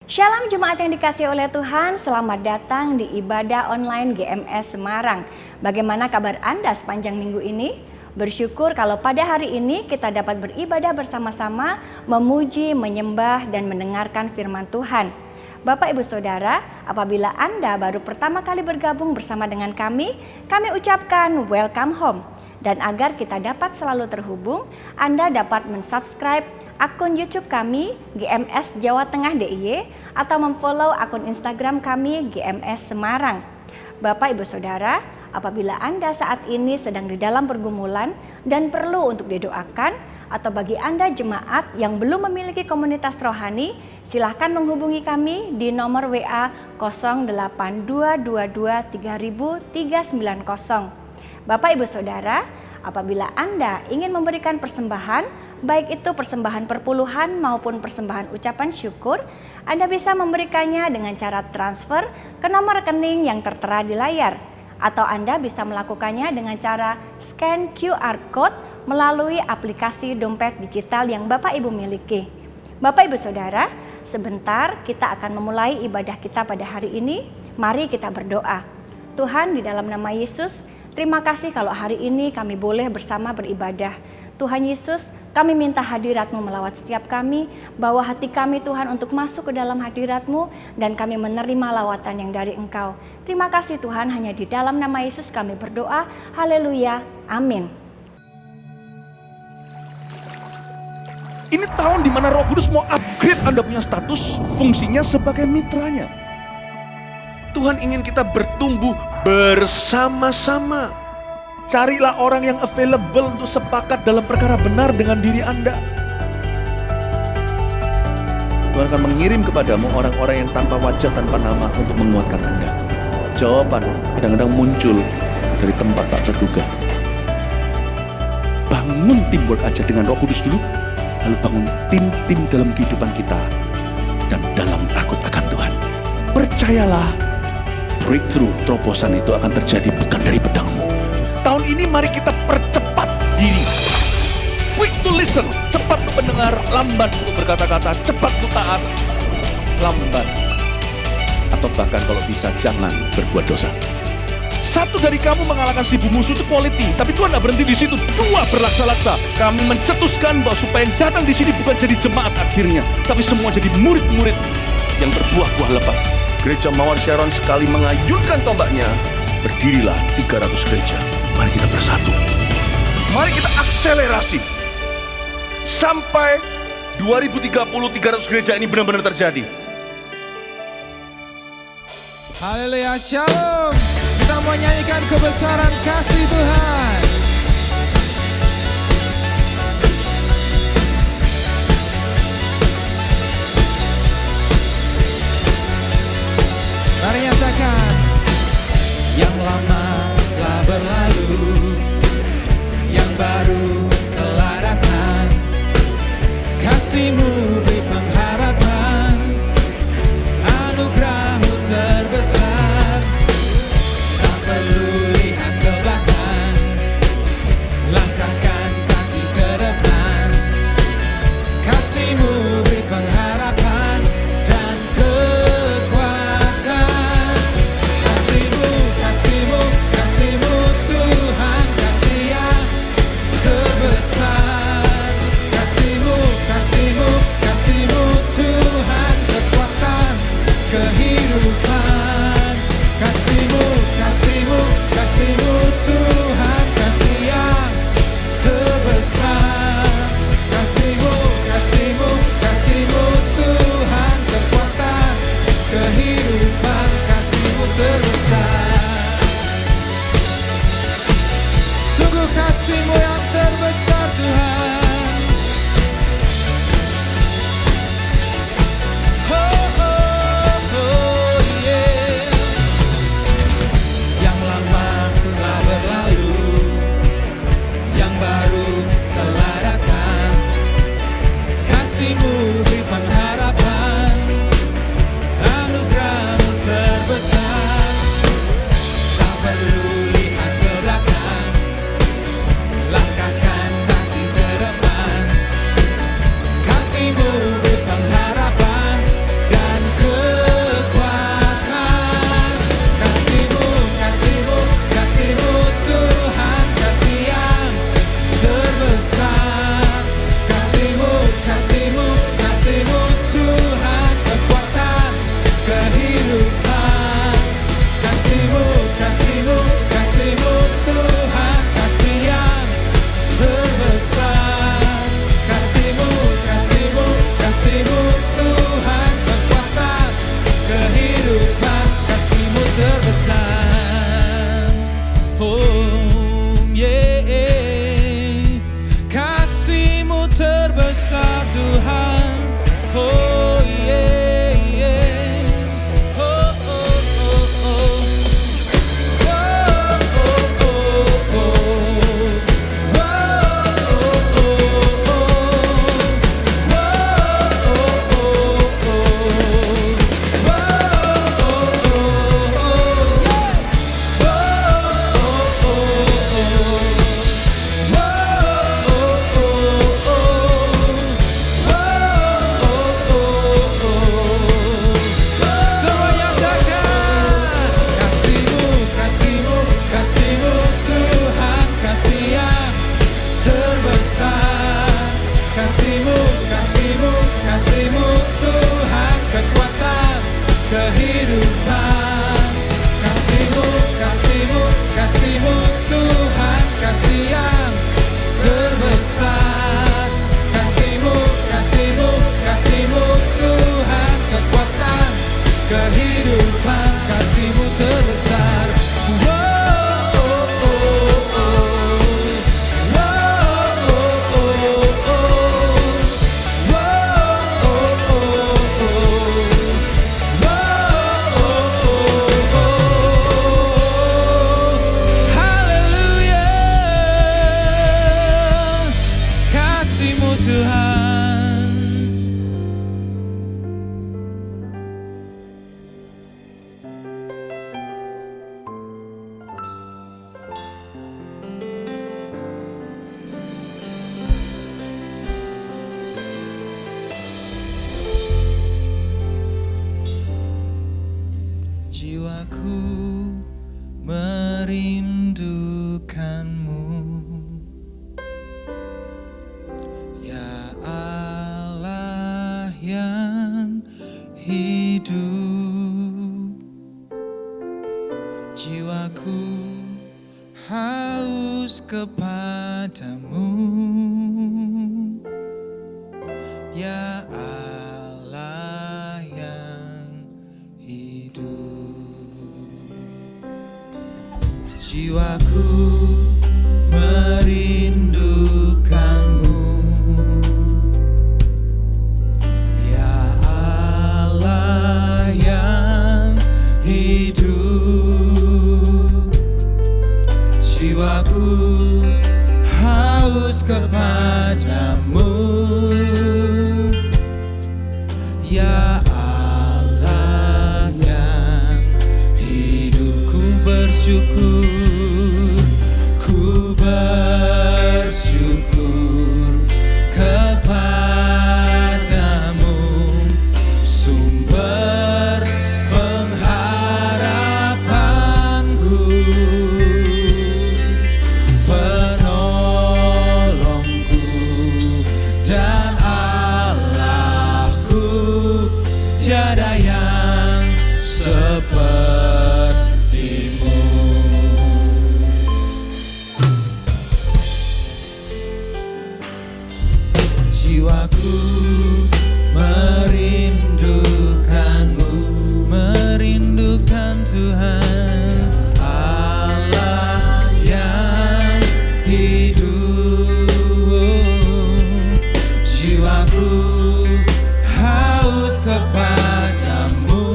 Shalom jemaat yang dikasihi oleh Tuhan, selamat datang di ibadah online GMS Semarang. Bagaimana kabar Anda sepanjang minggu ini? Bersyukur kalau pada hari ini kita dapat beribadah bersama-sama, memuji, menyembah, dan mendengarkan firman Tuhan. Bapak Ibu Saudara, apabila Anda baru pertama kali bergabung bersama dengan kami ucapkan welcome home. Dan agar kita dapat selalu terhubung, Anda dapat mensubscribe akun YouTube kami GMS Jawa Tengah DIY atau memfollow akun Instagram kami GMS Semarang. Bapak Ibu Saudara, apabila Anda saat ini sedang di dalam pergumulan dan perlu untuk didoakan, atau bagi Anda jemaat yang belum memiliki komunitas rohani, silahkan menghubungi kami di nomor WA 08222300390. Bapak Ibu Saudara, apabila Anda ingin memberikan persembahan, baik itu persembahan perpuluhan maupun persembahan ucapan syukur, Anda bisa memberikannya dengan cara transfer ke nomor rekening yang tertera di layar. Atau Anda bisa melakukannya dengan cara scan QR Code melalui aplikasi dompet digital yang Bapak Ibu miliki. Bapak Ibu Saudara, sebentar kita akan memulai ibadah kita pada hari ini. Mari kita berdoa. Tuhan, di dalam nama Yesus, terima kasih kalau hari ini kami boleh bersama beribadah. Tuhan Yesus, kami minta hadirat-Mu melawat setiap kami, bawa hati kami Tuhan untuk masuk ke dalam hadirat-Mu, dan kami menerima lawatan yang dari Engkau. Terima kasih Tuhan, hanya di dalam nama Yesus kami berdoa. Haleluya, amin. Ini tahun di mana Roh Kudus mau upgrade Anda punya status, fungsinya sebagai mitranya. Tuhan ingin kita bertumbuh bersama-sama. Carilah orang yang available untuk sepakat dalam perkara benar dengan diri Anda. Tuhan akan mengirim kepadamu orang-orang yang tanpa wajah, tanpa nama untuk menguatkan Anda. Jawaban kadang-kadang muncul dari tempat tak terduga. Bangun teamwork aja dengan Roh Kudus dulu, lalu bangun tim-tim dalam kehidupan kita dan dalam takut akan Tuhan. Percayalah, breakthrough, terobosan itu akan terjadi bukan dari pedangmu. Tahun ini mari kita percepat diri. Quick to listen, cepat untuk mendengar, lambat untuk berkata-kata, cepat untuk taat, lambat. Atau bahkan kalau bisa jangan berbuat dosa. Satu dari kamu mengalahkan 1000 musuh itu quality, tapi Tuhan tidak berhenti di situ. 2 berlaksa-laksa. Kami mencetuskan bahwa supaya yang datang di sini bukan jadi jemaat akhirnya, tapi semua jadi murid-murid yang berbuah-buah lebat. Gereja Mawar Sharon sekali mengayunkan tombaknya, berdirilah 300 gereja. Mari kita bersatu. Mari kita akselerasi. Sampai 2030 300 gereja ini benar-benar terjadi. Haleluya, shalom. Kita mau nyanyikan kebesaran kasih Tuhan. Mari nyatakan. Yang lama telah berlalu, yang baru telah datang. Kasih-Mu beri pengharapan, anugerah-Mu terbesar. Tak perlu lihat ke belakang, langkahkan kaki ke depan. Kasih-Mu beri pengharapan dan kekuatan. Kasih-Mu, kasih-Mu, kasih-Mu Tuhan, kasih yang terbesar. Kasih-Mu, kasih-Mu, kasih-Mu Jiwaku merindukanmu, ya Allah yang hidup. Jiwaku haus kepadamu, ya Allah yang hidup. Jiwaku merindukanmu, ya Allah yang hidup. Jiwaku haus kepadamu, ya Allah yang hidup. Ku bersyukur, ku bersyukur kepadamu, sumber pengharapanku, penolongku dan Allahku. Tiada yang sepertimu. Jiwaku merindukanmu, merindukan Tuhan Allah yang hidup. Jiwaku haus kepadamu,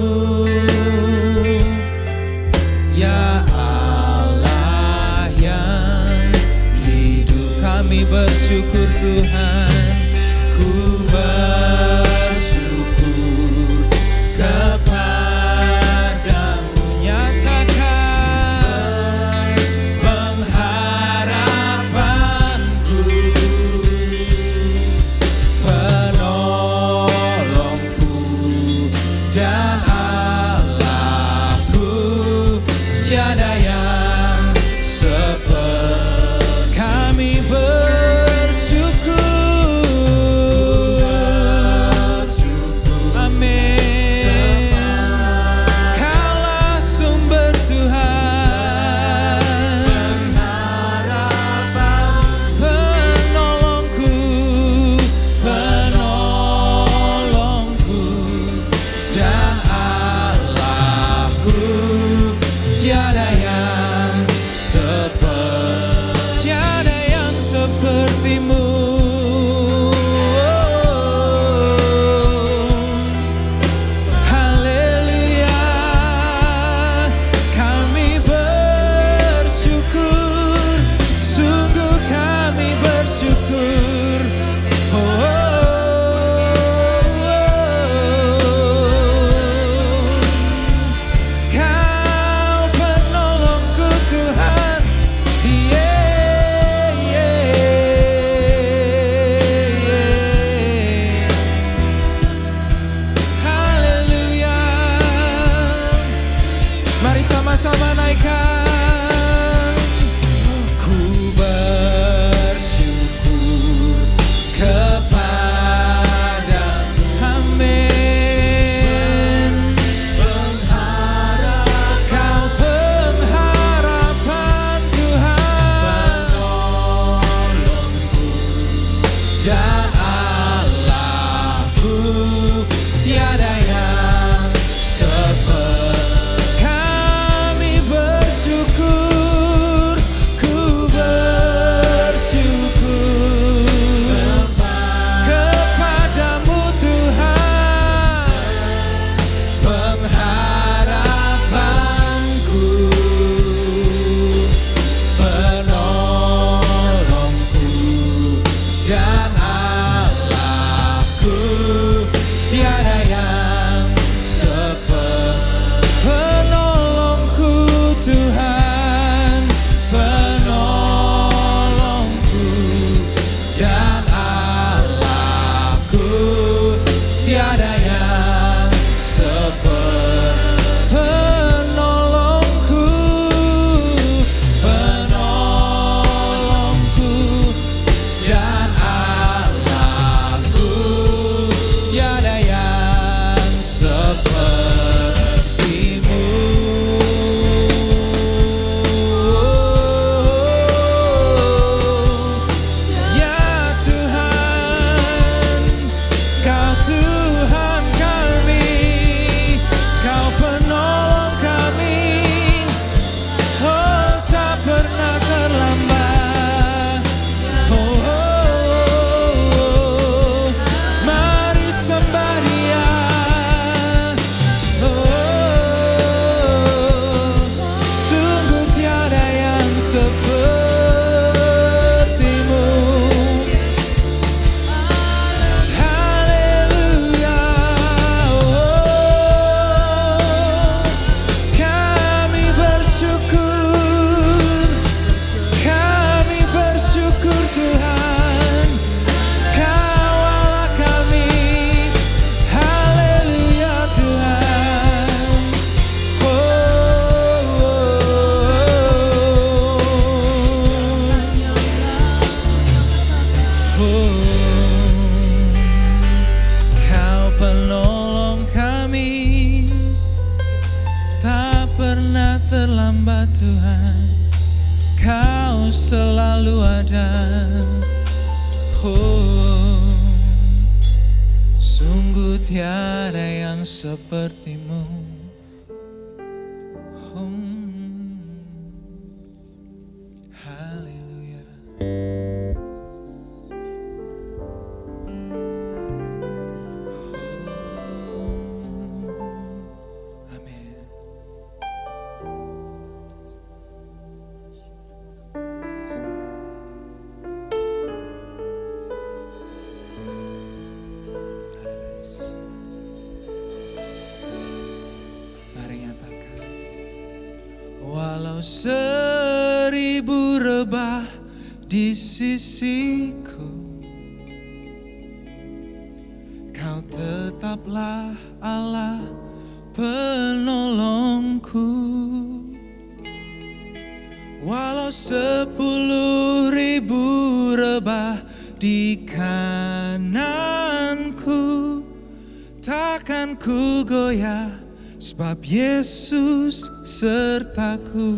ya Allah yang hidup. Kami bersyukur Tuhan, ku bersyukur kepadamu. Nyatakan pengharapanku, penolongku dan Allahku. Tiada yang seperti. Kami bersyukur. Amin. Kaulah sumber Tuhan, penolongku, penolongku dan Allahku. Tiada yang seperti, tiada yang sepertimu. Haleluya, kami bersyukur, sungguh kami bersyukur. Kau penolongku Tuhan, haleluya. Mari sama-sama naikkan. Ku bersyukur kepadamu. Amin. Kau pengharapan Tuhan, dan Allahku. Tiada yang seperti. Kami bersyukur. terlambat Tuhan, Kau selalu ada. Oh, sungguh tiada yang sepertimu. Haleluya. Amin. Mari nyatakan. Walau 1000 rebah di sisiku, Kau tetaplah Allah penolongku. Walau 10.000 rebah di kananku, takkan ku goyah, sebab Yesus sertaku.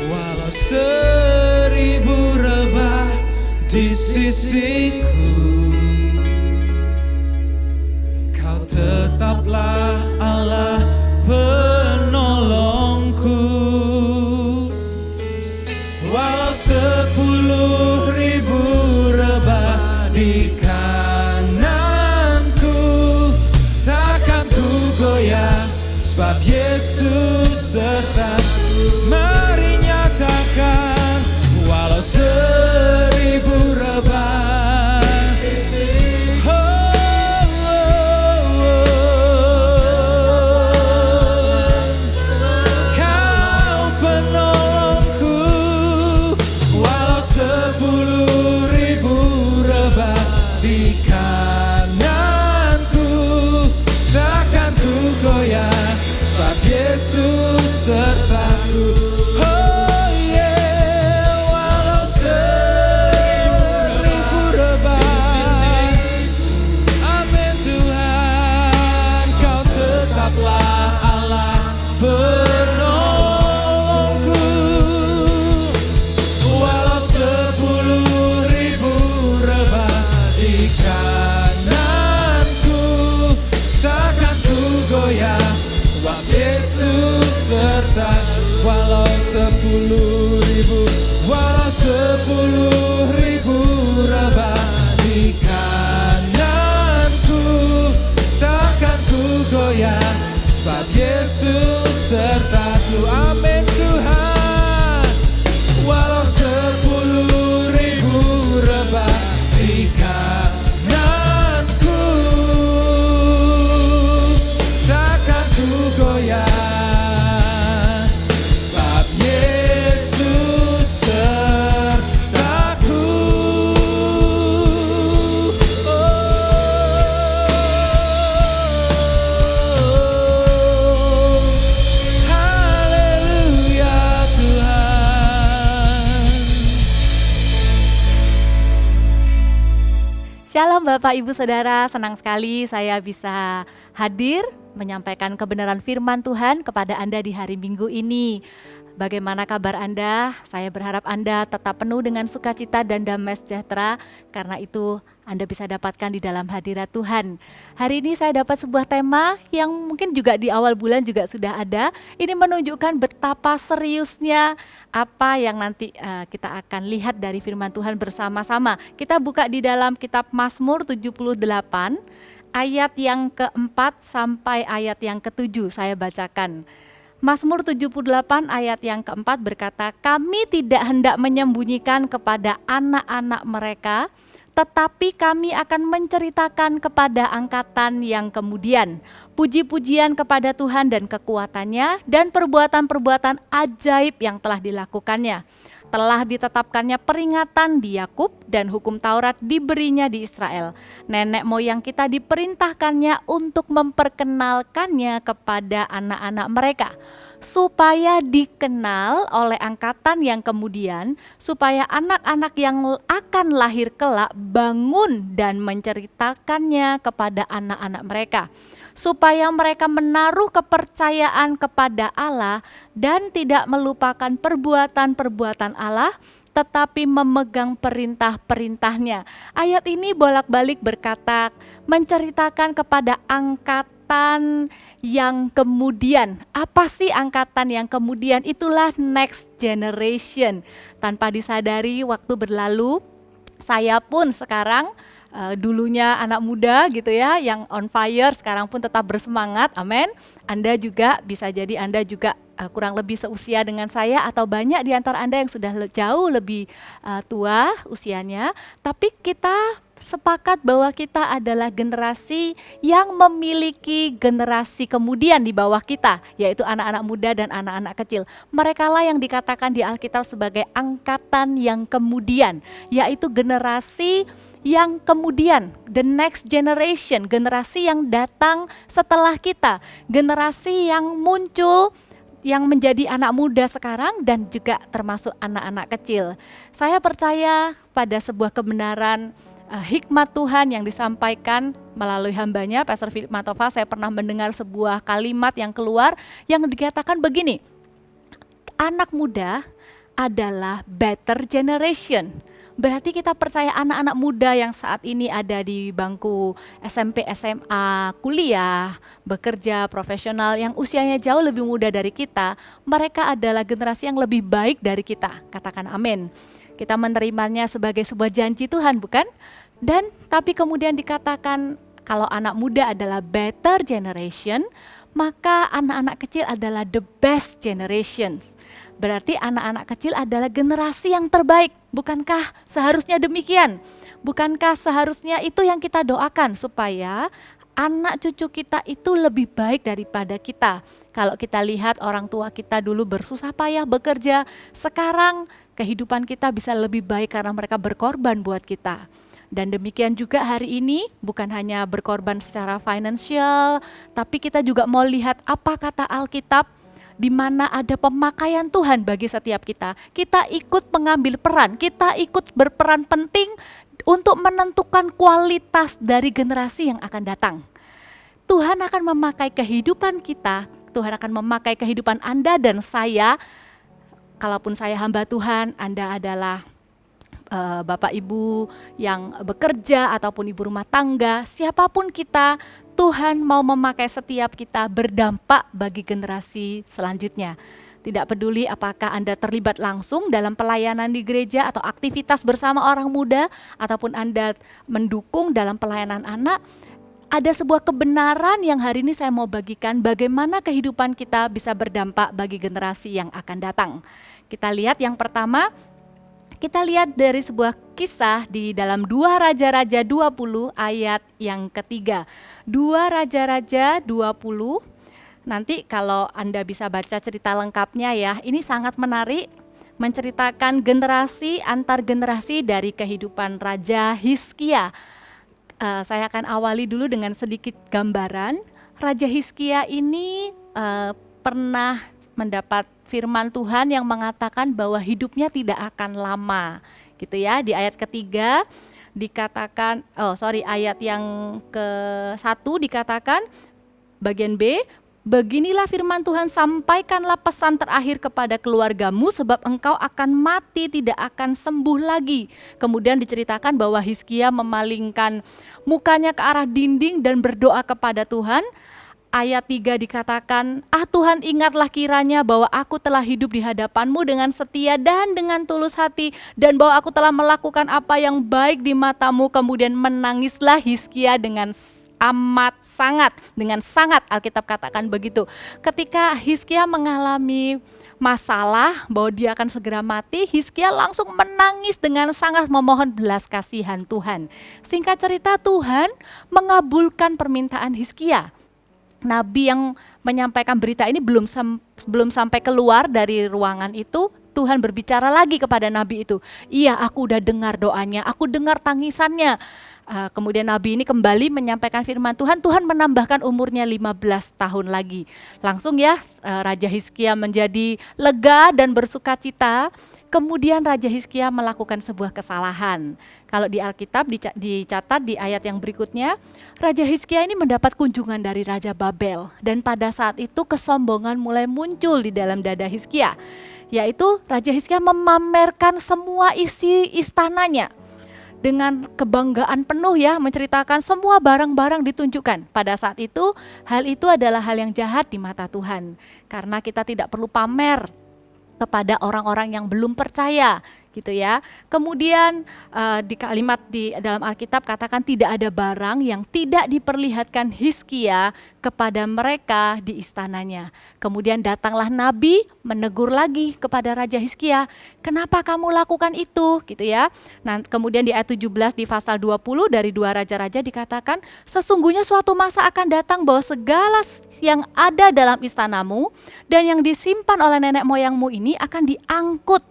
Walau 1000 rebah di sisiku, Kau tetaplah Allah penolongku. Walau 10.000 rebah di kananku, takkan ku goyah, sebab Yesus sertaku. Mari nyatakan. Walau 1000 rebah, Kau penolongku. Walau 10.000 rebah di kananku, takkan ku goyah, sebab Yesus sertaku. Oh yeah, walau 1000 rebah, amin Tuhan, Kau tetaplah Allah penolongku. Walau 10.000 rebah di kananku, takkan ku goyah, sebab Yesus sertaku. Walau 10.000, walau 10.000 rebah di kananku, takkan ku goyah, sebab Yesus sertaku. Amin Tuhan. Walau 10.000 rebah di kananku, takkan ku goyah, sebab Yesus sertaku. Haleluya Tuhan. Shalom Bapak Ibu Saudara, senang sekali saya bisa hadir menyampaikan kebenaran firman Tuhan kepada Anda di hari Minggu ini. Bagaimana kabar Anda? Saya berharap Anda tetap penuh dengan sukacita dan damai sejahtera, karena itu Anda bisa dapatkan di dalam hadirat Tuhan. Hari ini saya dapat sebuah tema yang mungkin juga di awal bulan juga sudah ada. Ini menunjukkan betapa seriusnya apa yang nanti kita akan lihat dari firman Tuhan bersama-sama. Kita buka di dalam kitab Mazmur 78 ayat yang keempat sampai ayat yang ketujuh, saya bacakan. Mazmur 78 ayat yang keempat berkata, "Kami tidak hendak menyembunyikan kepada anak-anak mereka, tetapi kami akan menceritakan kepada angkatan yang kemudian puji-pujian kepada Tuhan dan kekuatannya dan perbuatan-perbuatan ajaib yang telah dilakukannya. Telah ditetapkannya peringatan di Yakub dan hukum Taurat diberinya di Israel. Nenek moyang kita diperintahkannya untuk memperkenalkannya kepada anak-anak mereka, supaya dikenal oleh angkatan yang kemudian, supaya anak-anak yang akan lahir kelak bangun dan menceritakannya kepada anak-anak mereka, supaya mereka menaruh kepercayaan kepada Allah dan tidak melupakan perbuatan-perbuatan Allah, tetapi memegang perintah-perintahnya. Ayat ini bolak-balik berkata, menceritakan kepada angkatan yang kemudian. Apa sih angkatan yang kemudian? Itulah next generation. Tanpa disadari waktu berlalu, saya pun sekarang dulunya anak muda gitu ya, yang on fire, sekarang pun tetap bersemangat, amin. Anda juga bisa jadi Anda juga kurang lebih seusia dengan saya, atau banyak di antara Anda yang sudah jauh lebih tua usianya, tapi kita sepakat bahwa kita adalah generasi yang memiliki generasi kemudian di bawah kita, yaitu anak-anak muda dan anak-anak kecil. Merekalah yang dikatakan di Alkitab sebagai angkatan yang kemudian, yaitu generasi yang kemudian, the next generation, generasi yang datang setelah kita, generasi yang muncul, yang menjadi anak muda sekarang dan juga termasuk anak-anak kecil. Saya percaya pada sebuah kebenaran hikmat Tuhan yang disampaikan melalui hambanya, Pastor Philip Matova. Saya pernah mendengar sebuah kalimat yang keluar yang dikatakan begini, anak muda adalah better generation. Berarti kita percaya anak-anak muda yang saat ini ada di bangku SMP, SMA, kuliah, bekerja, profesional, yang usianya jauh lebih muda dari kita, mereka adalah generasi yang lebih baik dari kita. Katakan amin. Kita menerimanya sebagai sebuah janji Tuhan, bukan? Dan tapi kemudian dikatakan kalau anak muda adalah better generation, maka anak-anak kecil adalah the best generations. Berarti anak-anak kecil adalah generasi yang terbaik. Bukankah seharusnya demikian? Bukankah seharusnya itu yang kita doakan, supaya anak cucu kita itu lebih baik daripada kita? Kalau kita lihat orang tua kita dulu bersusah payah bekerja, sekarang kehidupan kita bisa lebih baik karena mereka berkorban buat kita. Dan demikian juga hari ini, bukan hanya berkorban secara finansial, tapi kita juga mau lihat apa kata Alkitab, di mana ada pemakaian Tuhan bagi setiap kita. Kita ikut mengambil peran, kita ikut berperan penting untuk menentukan kualitas dari generasi yang akan datang. Tuhan akan memakai kehidupan kita, Tuhan akan memakai kehidupan Anda dan saya. Kalaupun saya hamba Tuhan, Anda adalah Bapak Ibu yang bekerja ataupun ibu rumah tangga, siapapun kita, Tuhan mau memakai setiap kita berdampak bagi generasi selanjutnya. Tidak peduli apakah Anda terlibat langsung dalam pelayanan di gereja atau aktivitas bersama orang muda, ataupun Anda mendukung dalam pelayanan anak, ada sebuah kebenaran yang hari ini saya mau bagikan, bagaimana kehidupan kita bisa berdampak bagi generasi yang akan datang. Kita lihat yang pertama, kita lihat dari sebuah kisah di dalam 2 Raja-Raja 20 ayat yang ketiga. 2 Raja-Raja 20, nanti kalau Anda bisa baca cerita lengkapnya ya, ini sangat menarik, menceritakan generasi antar generasi dari kehidupan Raja Hizkia. Saya akan awali dulu dengan sedikit gambaran. Raja Hizkia ini pernah mendapat firman Tuhan yang mengatakan bahwa hidupnya tidak akan lama, gitu ya. Di ayat ketiga dikatakan, ayat yang ke-1 dikatakan, bagian B, beginilah firman Tuhan, sampaikanlah pesan terakhir kepada keluargamu sebab engkau akan mati, tidak akan sembuh lagi. Kemudian diceritakan bahwa Hizkia memalingkan mukanya ke arah dinding dan berdoa kepada Tuhan. Ayat 3 dikatakan, Tuhan ingatlah kiranya bahwa aku telah hidup di hadapanmu dengan setia dan dengan tulus hati, dan bahwa aku telah melakukan apa yang baik di matamu. Kemudian menangislah Hizkia dengan sangat, Alkitab katakan begitu. Ketika Hizkia mengalami masalah bahwa dia akan segera mati, Hizkia langsung menangis dengan sangat memohon belas kasihan Tuhan. Singkat cerita, Tuhan mengabulkan permintaan Hizkia. Nabi yang menyampaikan berita ini belum sampai keluar dari ruangan itu, Tuhan berbicara lagi kepada nabi itu. Iya, aku udah dengar doanya, aku dengar tangisannya. kemudian nabi ini kembali menyampaikan firman Tuhan, Tuhan menambahkan umurnya 15 tahun lagi. Langsung ya Raja Hizkia menjadi lega dan bersukacita. Kemudian Raja Hizkia melakukan sebuah kesalahan. Kalau di Alkitab dicatat di ayat yang berikutnya, Raja Hizkia ini mendapat kunjungan dari Raja Babel. Dan pada saat itu kesombongan mulai muncul di dalam dada Hizkia. Yaitu Raja Hizkia memamerkan semua isi istananya. Dengan kebanggaan penuh ya, menceritakan semua barang-barang ditunjukkan. Pada saat itu, hal itu adalah hal yang jahat di mata Tuhan. Karena kita tidak perlu pamer kepada orang-orang yang belum percaya gitu ya. Kemudian di kalimat di dalam Alkitab katakan tidak ada barang yang tidak diperlihatkan Hizkia kepada mereka di istananya. Kemudian datanglah nabi menegur lagi kepada Raja Hizkia, kenapa kamu lakukan itu gitu ya. Nah, kemudian di ayat 17 di pasal 20 dari 2 Raja-Raja dikatakan, sesungguhnya suatu masa akan datang bahwa segala yang ada dalam istanamu dan yang disimpan oleh nenek moyangmu ini akan diangkut.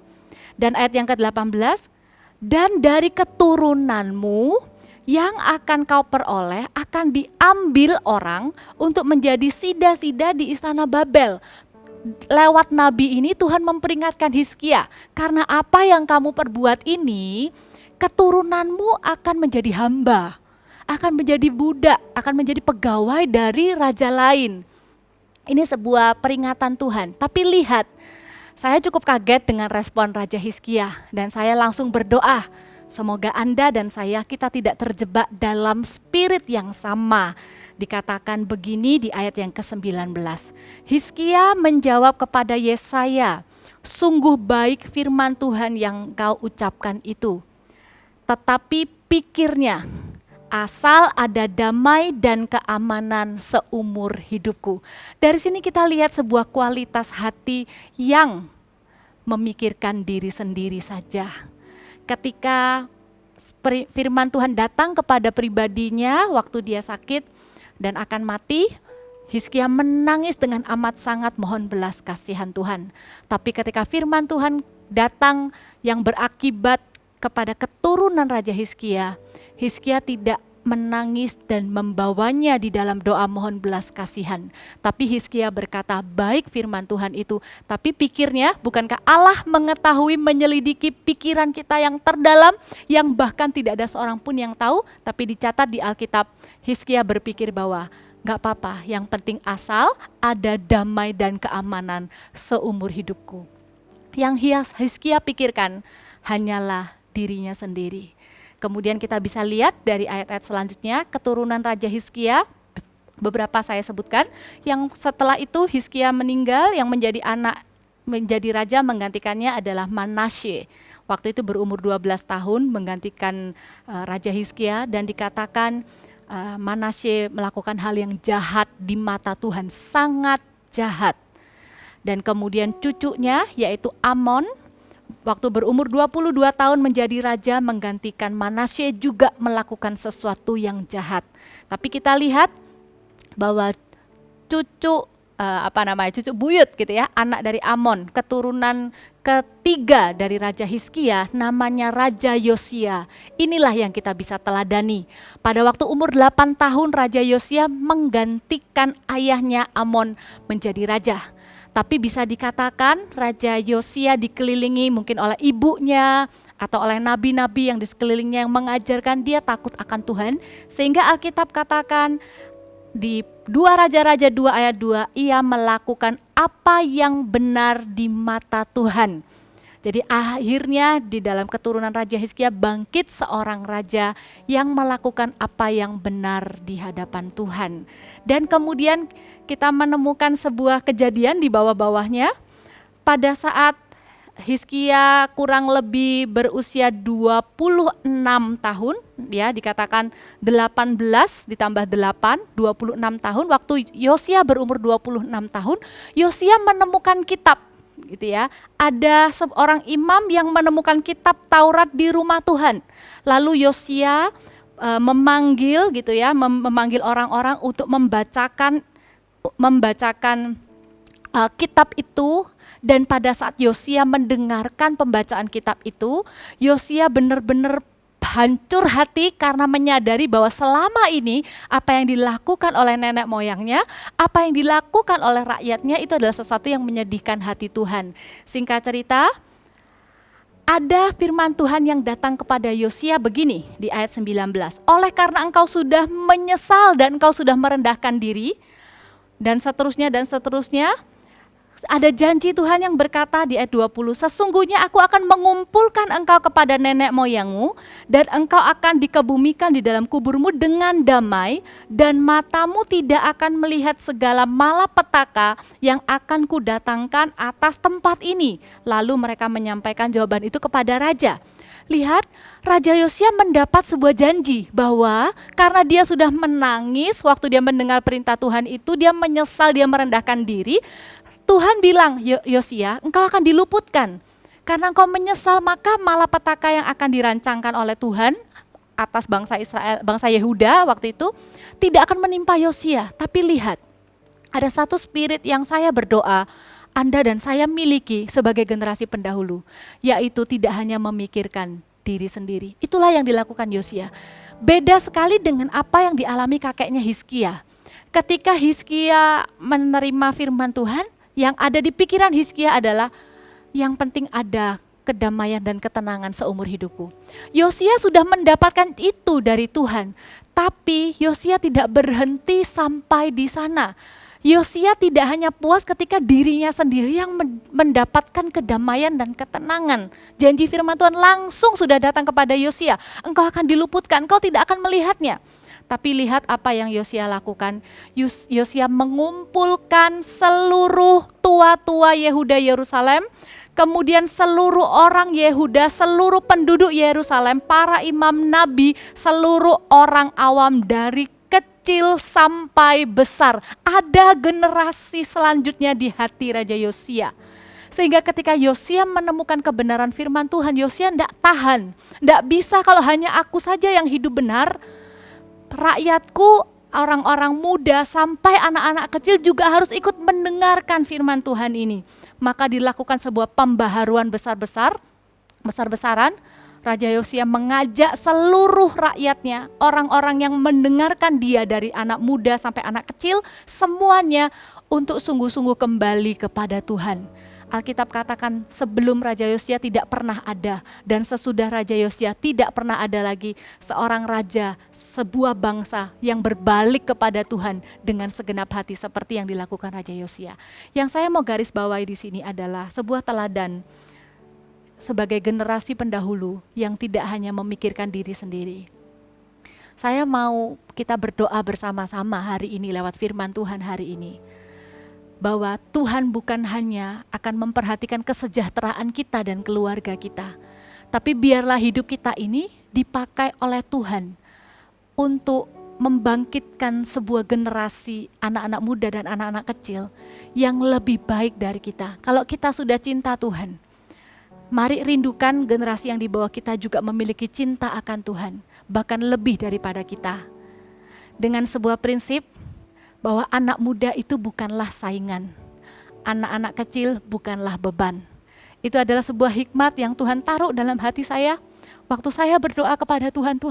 Dan ayat yang ke-18, dan dari keturunanmu yang akan kau peroleh akan diambil orang untuk menjadi sida-sida di istana Babel. Lewat nabi ini Tuhan memperingatkan Hizkia, karena apa yang kamu perbuat ini, keturunanmu akan menjadi hamba, akan menjadi budak, akan menjadi pegawai dari raja lain. Ini sebuah peringatan Tuhan, tapi lihat, saya cukup kaget dengan respon Raja Hizkia dan saya langsung berdoa, semoga Anda dan saya kita tidak terjebak dalam spirit yang sama. Dikatakan begini di ayat yang ke-19. Hizkia menjawab kepada Yesaya, sungguh baik firman Tuhan yang kau ucapkan itu. Tetapi pikirnya, asal ada damai dan keamanan seumur hidupku. Dari sini kita lihat sebuah kualitas hati yang memikirkan diri sendiri saja. Ketika firman Tuhan datang kepada pribadinya waktu dia sakit dan akan mati, Hizkia menangis dengan amat sangat mohon belas kasihan Tuhan. Tapi ketika firman Tuhan datang yang berakibat kepada keturunan Raja Hizkia, Hizkia tidak menangis dan membawanya di dalam doa mohon belas kasihan. Tapi Hizkia berkata, baik firman Tuhan itu, tapi pikirnya, bukankah Allah mengetahui menyelidiki pikiran kita yang terdalam, yang bahkan tidak ada seorang pun yang tahu. Tapi dicatat di Alkitab, Hizkia berpikir bahwa gak apa-apa, yang penting asal ada damai dan keamanan seumur hidupku. Yang Hizkia pikirkan hanyalah dirinya sendiri. Kemudian kita bisa lihat dari ayat-ayat selanjutnya, keturunan Raja Hizkia, beberapa saya sebutkan, yang setelah itu Hizkia meninggal, yang menjadi raja menggantikannya adalah Manasye. Waktu itu berumur 12 tahun menggantikan Raja Hizkia, dan dikatakan Manasye melakukan hal yang jahat di mata Tuhan, sangat jahat. Dan kemudian cucunya yaitu Amon, waktu berumur 22 tahun menjadi raja menggantikan Manasye juga melakukan sesuatu yang jahat. Tapi kita lihat bahwa cucu buyut gitu ya, anak dari Amon, keturunan ketiga dari Raja Hizkia, namanya Raja Yosia. Inilah yang kita bisa teladani. Pada waktu umur 8 tahun Raja Yosia menggantikan ayahnya Amon menjadi raja. Tapi bisa dikatakan Raja Yosia dikelilingi mungkin oleh ibunya atau oleh nabi-nabi yang di sekelilingnya yang mengajarkan dia takut akan Tuhan. Sehingga Alkitab katakan di 2 Raja-Raja 2 ayat 2, ia melakukan apa yang benar di mata Tuhan. Jadi akhirnya di dalam keturunan Raja Hizkia bangkit seorang raja yang melakukan apa yang benar di hadapan Tuhan. Dan kemudian kita menemukan sebuah kejadian di bawah-bawahnya. Pada saat Hizkia kurang lebih berusia 26 tahun, ya dikatakan 18 ditambah 8, 26 tahun. Waktu Yosia berumur 26 tahun, Yosia menemukan kitab. Gitu ya, ada seorang imam yang menemukan kitab Taurat di rumah Tuhan. Lalu Yosia memanggil gitu ya, memanggil orang-orang untuk membacakan kitab itu. Dan pada saat Yosia mendengarkan pembacaan kitab itu, Yosia benar-benar hancur hati karena menyadari bahwa selama ini apa yang dilakukan oleh nenek moyangnya, apa yang dilakukan oleh rakyatnya itu adalah sesuatu yang menyedihkan hati Tuhan. Singkat cerita, ada firman Tuhan yang datang kepada Yosia begini di ayat 19. Oleh karena engkau sudah menyesal dan engkau sudah merendahkan diri, dan seterusnya, ada janji Tuhan yang berkata di ayat 20, sesungguhnya aku akan mengumpulkan engkau kepada nenek moyangmu dan engkau akan dikebumikan di dalam kuburmu dengan damai dan matamu tidak akan melihat segala malapetaka yang akan kudatangkan atas tempat ini. Lalu mereka menyampaikan jawaban itu kepada raja. Lihat, Raja Yosia mendapat sebuah janji bahwa karena dia sudah menangis waktu dia mendengar perintah Tuhan itu, dia menyesal, dia merendahkan diri. Tuhan bilang, Yosia, engkau akan diluputkan. Karena engkau menyesal, maka malapetaka yang akan dirancangkan oleh Tuhan atas bangsa Israel, bangsa Yehuda waktu itu tidak akan menimpa Yosia. Tapi lihat, ada satu spirit yang saya berdoa Anda dan saya miliki sebagai generasi pendahulu, yaitu tidak hanya memikirkan diri sendiri. Itulah yang dilakukan Yosia. Beda sekali dengan apa yang dialami kakeknya Hizkia. Ketika Hizkia menerima firman Tuhan, yang ada di pikiran Hizkia adalah yang penting ada kedamaian dan ketenangan seumur hidupku. Yosia sudah mendapatkan itu dari Tuhan, tapi Yosia tidak berhenti sampai di sana. Yosia tidak hanya puas ketika dirinya sendiri yang mendapatkan kedamaian dan ketenangan. Janji firman Tuhan langsung sudah datang kepada Yosia. Engkau akan diluputkan, engkau tidak akan melihatnya. Tapi lihat apa yang Yosia lakukan. Yosia mengumpulkan seluruh tua-tua Yehuda Yerusalem, kemudian seluruh orang Yehuda, seluruh penduduk Yerusalem, para imam nabi, seluruh orang awam dari kecil sampai besar. Ada generasi selanjutnya di hati Raja Yosia. Sehingga ketika Yosia menemukan kebenaran firman Tuhan, Yosia tidak tahan. Tidak bisa kalau hanya aku saja yang hidup benar. Rakyatku, orang-orang muda sampai anak-anak kecil juga harus ikut mendengarkan firman Tuhan ini. Maka dilakukan sebuah pembaharuan besar-besaran. Raja Yosia mengajak seluruh rakyatnya, orang-orang yang mendengarkan dia dari anak muda sampai anak kecil, semuanya untuk sungguh-sungguh kembali kepada Tuhan. Alkitab katakan sebelum Raja Yosia tidak pernah ada, dan sesudah Raja Yosia tidak pernah ada lagi seorang raja, sebuah bangsa yang berbalik kepada Tuhan dengan segenap hati seperti yang dilakukan Raja Yosia. Yang saya mau garis bawahi di sini adalah sebuah teladan sebagai generasi pendahulu yang tidak hanya memikirkan diri sendiri. Saya mau kita berdoa bersama-sama hari ini lewat firman Tuhan hari ini. Bahwa Tuhan bukan hanya akan memperhatikan kesejahteraan kita dan keluarga kita, tapi biarlah hidup kita ini dipakai oleh Tuhan untuk membangkitkan sebuah generasi anak-anak muda dan anak-anak kecil yang lebih baik dari kita. Kalau kita sudah cinta Tuhan, mari rindukan generasi yang di bawah kita juga memiliki cinta akan Tuhan, bahkan lebih daripada kita. Dengan sebuah prinsip, bahwa anak muda itu bukanlah saingan, anak-anak kecil bukanlah beban. Itu adalah sebuah hikmat yang Tuhan taruh dalam hati saya. Waktu saya berdoa kepada Tuhan,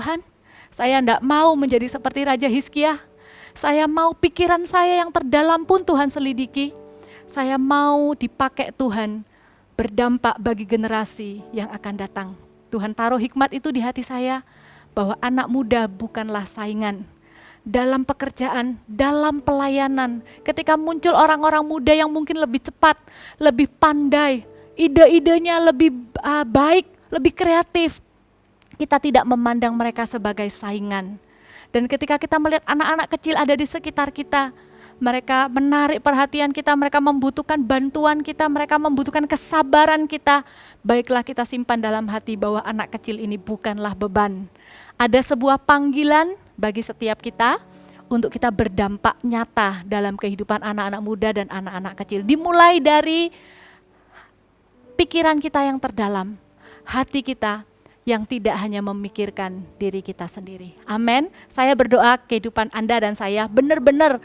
saya tidak mau menjadi seperti Raja Hizkia. Saya mau pikiran saya yang terdalam pun Tuhan selidiki. Saya mau dipakai Tuhan berdampak bagi generasi yang akan datang. Tuhan taruh hikmat itu di hati saya, bahwa anak muda bukanlah saingan. Dalam pekerjaan, dalam pelayanan, ketika muncul orang-orang muda yang mungkin lebih cepat, lebih pandai, ide-idenya lebih baik, lebih kreatif, kita tidak memandang mereka sebagai saingan. Dan ketika kita melihat anak-anak kecil ada di sekitar kita, mereka menarik perhatian kita, mereka membutuhkan bantuan kita, mereka membutuhkan kesabaran kita. Baiklah kita simpan dalam hati bahwa anak kecil ini bukanlah beban. Ada sebuah panggilan bagi setiap kita untuk kita berdampak nyata dalam kehidupan anak-anak muda dan anak-anak kecil. Dimulai dari pikiran kita yang terdalam, hati kita yang tidak hanya memikirkan diri kita sendiri. Amin. Saya berdoa kehidupan Anda dan saya benar-benar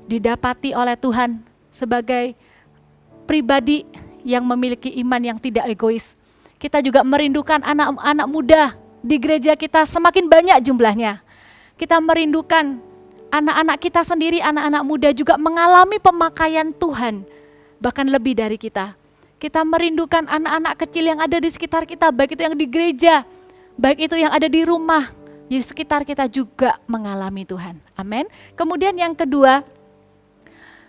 didapati oleh Tuhan sebagai pribadi yang memiliki iman yang tidak egois. Kita juga merindukan anak-anak muda di gereja kita semakin banyak jumlahnya. Kita merindukan anak-anak kita sendiri, anak-anak muda juga mengalami pemakaian Tuhan, bahkan lebih dari kita. Kita merindukan anak-anak kecil yang ada di sekitar kita, baik itu yang di gereja, baik itu yang ada di rumah, di sekitar kita juga mengalami Tuhan. Amin. Kemudian yang kedua,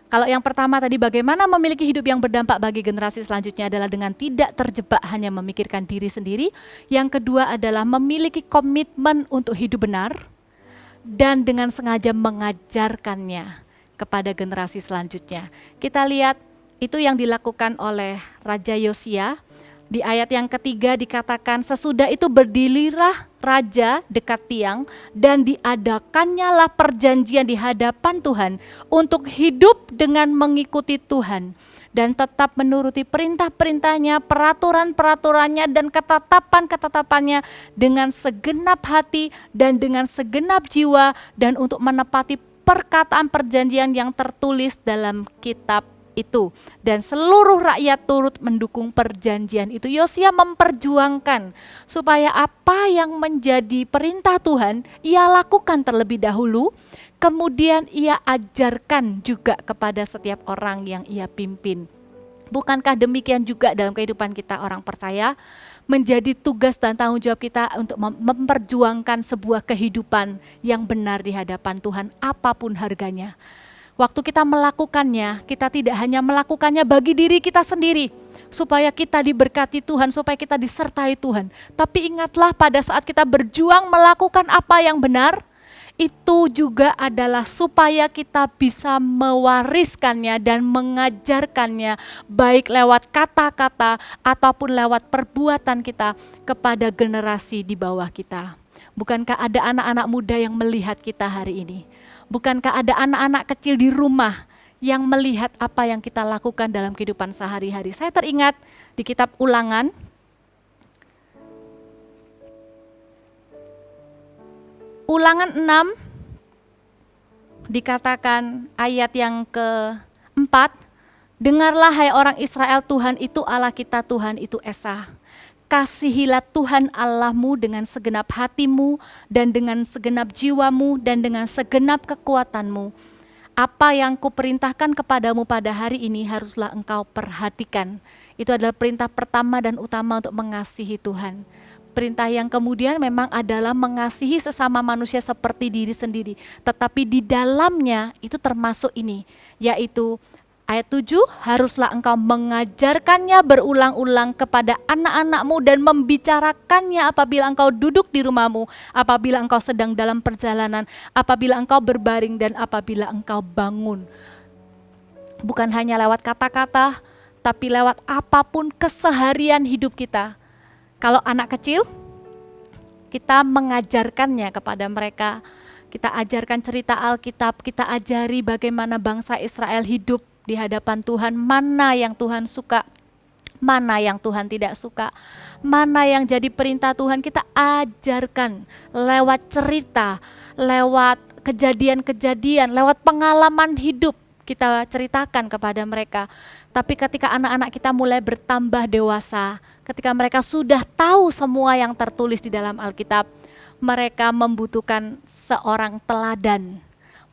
kalau yang pertama tadi bagaimana memiliki hidup yang berdampak bagi generasi selanjutnya adalah dengan tidak terjebak hanya memikirkan diri sendiri. Yang kedua adalah memiliki komitmen untuk hidup benar dan dengan sengaja mengajarkannya kepada generasi selanjutnya. Kita lihat itu yang dilakukan oleh Raja Yosia. Di ayat yang ketiga dikatakan, sesudah itu berdirilah raja dekat tiang dan diadakannya lah perjanjian di hadapan Tuhan untuk hidup dengan mengikuti Tuhan dan tetap menuruti perintah-perintahnya, peraturan-peraturannya dan ketetapan-ketetapannya dengan segenap hati dan dengan segenap jiwa dan untuk menepati perkataan perjanjian yang tertulis dalam kitab itu, dan seluruh rakyat turut mendukung perjanjian itu. Yosia memperjuangkan supaya apa yang menjadi perintah Tuhan ia lakukan terlebih dahulu, kemudian ia ajarkan juga kepada setiap orang yang ia pimpin. Bukankah demikian juga dalam kehidupan kita orang percaya? Menjadi tugas dan tanggung jawab kita untuk memperjuangkan sebuah kehidupan yang benar di hadapan Tuhan apapun harganya. Waktu kita melakukannya, kita tidak hanya melakukannya bagi diri kita sendiri, supaya kita diberkati Tuhan, supaya kita disertai Tuhan. Tapi ingatlah pada saat kita berjuang melakukan apa yang benar, itu juga adalah supaya kita bisa mewariskannya dan mengajarkannya, baik lewat kata-kata ataupun lewat perbuatan kita kepada generasi di bawah kita. Bukankah ada anak-anak muda yang melihat kita hari ini? Bukankah ada anak-anak kecil di rumah yang melihat apa yang kita lakukan dalam kehidupan sehari-hari? Saya teringat di kitab Ulangan, Ulangan 6, dikatakan ayat yang ke-4, dengarlah hai orang Israel, Tuhan itu Allah kita, Tuhan itu Esa. Kasihilah Tuhan Allahmu dengan segenap hatimu dan dengan segenap jiwamu dan dengan segenap kekuatanmu. Apa yang kuperintahkan kepadamu pada hari ini haruslah engkau perhatikan. Itu adalah perintah pertama dan utama untuk mengasihi Tuhan. Perintah yang kemudian memang adalah mengasihi sesama manusia seperti diri sendiri. Tetapi di dalamnya itu termasuk ini, yaitu ayat 7, haruslah engkau mengajarkannya berulang-ulang kepada anak-anakmu dan membicarakannya apabila engkau duduk di rumahmu, apabila engkau sedang dalam perjalanan, apabila engkau berbaring dan apabila engkau bangun. Bukan hanya lewat kata-kata, tapi lewat apapun keseharian hidup kita. Kalau anak kecil, kita mengajarkannya kepada mereka, kita ajarkan cerita Alkitab, kita ajari bagaimana bangsa Israel hidup di hadapan Tuhan, mana yang Tuhan suka, mana yang Tuhan tidak suka, mana yang jadi perintah Tuhan, kita ajarkan lewat cerita, lewat kejadian-kejadian, lewat pengalaman hidup kita ceritakan kepada mereka. Tapi ketika anak-anak kita mulai bertambah dewasa, ketika mereka sudah tahu semua yang tertulis di dalam Alkitab, mereka membutuhkan seorang teladan.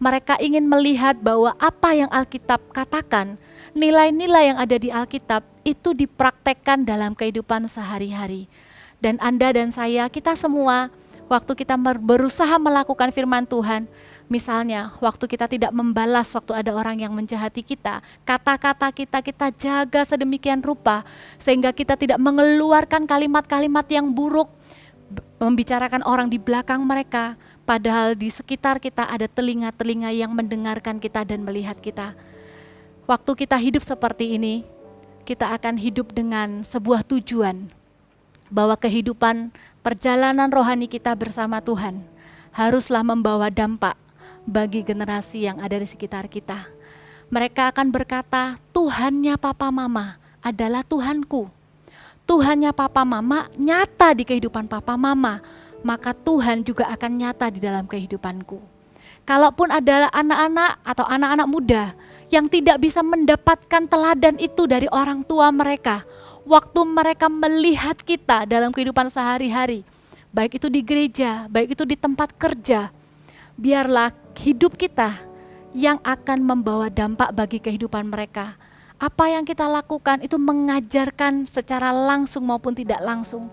Mereka ingin melihat bahwa apa yang Alkitab katakan, nilai-nilai yang ada di Alkitab itu dipraktekkan dalam kehidupan sehari-hari. Dan Anda dan saya, kita semua, waktu kita berusaha melakukan firman Tuhan, misalnya waktu kita tidak membalas waktu ada orang yang menjahati kita, kata-kata kita jaga sedemikian rupa, sehingga kita tidak mengeluarkan kalimat-kalimat yang buruk, membicarakan orang di belakang mereka, padahal di sekitar kita ada telinga-telinga yang mendengarkan kita dan melihat kita. Waktu kita hidup seperti ini, kita akan hidup dengan sebuah tujuan, bahwa kehidupan perjalanan rohani kita bersama Tuhan haruslah membawa dampak bagi generasi yang ada di sekitar kita. Mereka akan berkata, Tuhannya papa mama adalah Tuhanku. Tuhannya papa mama nyata di kehidupan papa mama, maka Tuhan juga akan nyata di dalam kehidupanku. Kalaupun ada anak-anak atau anak-anak muda yang tidak bisa mendapatkan teladan itu dari orang tua mereka, waktu mereka melihat kita dalam kehidupan sehari-hari, baik itu di gereja, baik itu di tempat kerja. Biarlah hidup kita yang akan membawa dampak bagi kehidupan mereka. Apa yang kita lakukan itu mengajarkan secara langsung maupun tidak langsung,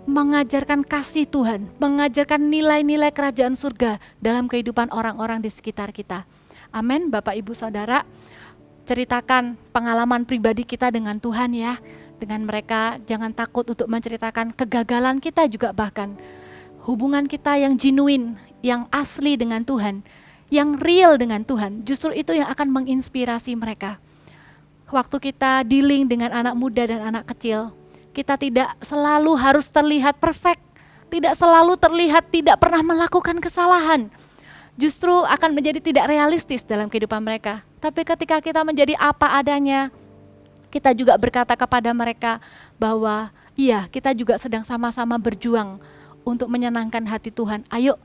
mengajarkan kasih Tuhan, mengajarkan nilai-nilai kerajaan surga dalam kehidupan orang-orang di sekitar kita. Amin. Bapak Ibu Saudara, ceritakan pengalaman pribadi kita dengan Tuhan ya. Dengan mereka, jangan takut untuk menceritakan kegagalan kita juga, bahkan hubungan kita yang genuine, yang asli dengan Tuhan, yang real dengan Tuhan, justru itu yang akan menginspirasi mereka. Waktu kita dealing dengan anak muda dan anak kecil, kita tidak selalu harus terlihat perfect, tidak selalu terlihat tidak pernah melakukan kesalahan. Justru akan menjadi tidak realistis dalam kehidupan mereka. Tapi ketika kita menjadi apa adanya, kita juga berkata kepada mereka bahwa iya, kita juga sedang sama-sama berjuang untuk menyenangkan hati Tuhan. Ayo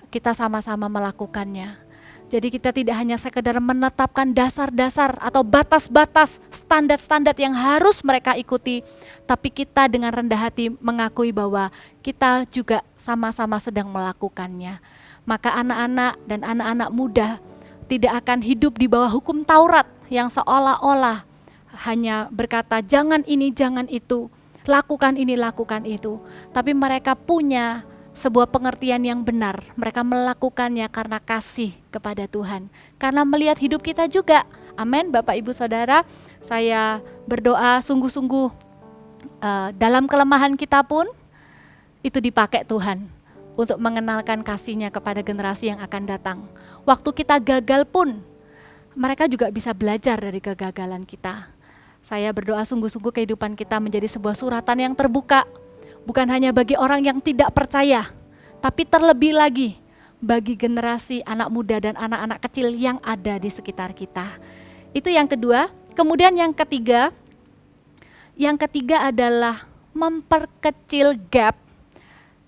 kita sama-sama melakukannya. Jadi kita tidak hanya sekedar menetapkan dasar-dasar atau batas-batas, standar-standar yang harus mereka ikuti, tapi kita dengan rendah hati mengakui bahwa kita juga sama-sama sedang melakukannya. Maka anak-anak dan anak-anak muda tidak akan hidup di bawah hukum Taurat yang seolah-olah hanya berkata jangan ini, jangan itu, lakukan ini, lakukan itu. Tapi mereka punya sebuah pengertian yang benar. Mereka melakukannya karena kasih kepada Tuhan, karena melihat hidup kita juga. Amin. Bapak Ibu Saudara, saya berdoa sungguh-sungguh dalam kelemahan kita pun itu dipakai Tuhan untuk mengenalkan kasih-Nya kepada generasi yang akan datang. Waktu kita gagal pun mereka juga bisa belajar dari kegagalan kita. Saya berdoa sungguh-sungguh kehidupan kita menjadi sebuah suratan yang terbuka, bukan hanya bagi orang yang tidak percaya, tapi terlebih lagi bagi generasi anak muda dan anak-anak kecil yang ada di sekitar kita. Itu yang kedua. Kemudian yang ketiga adalah memperkecil gap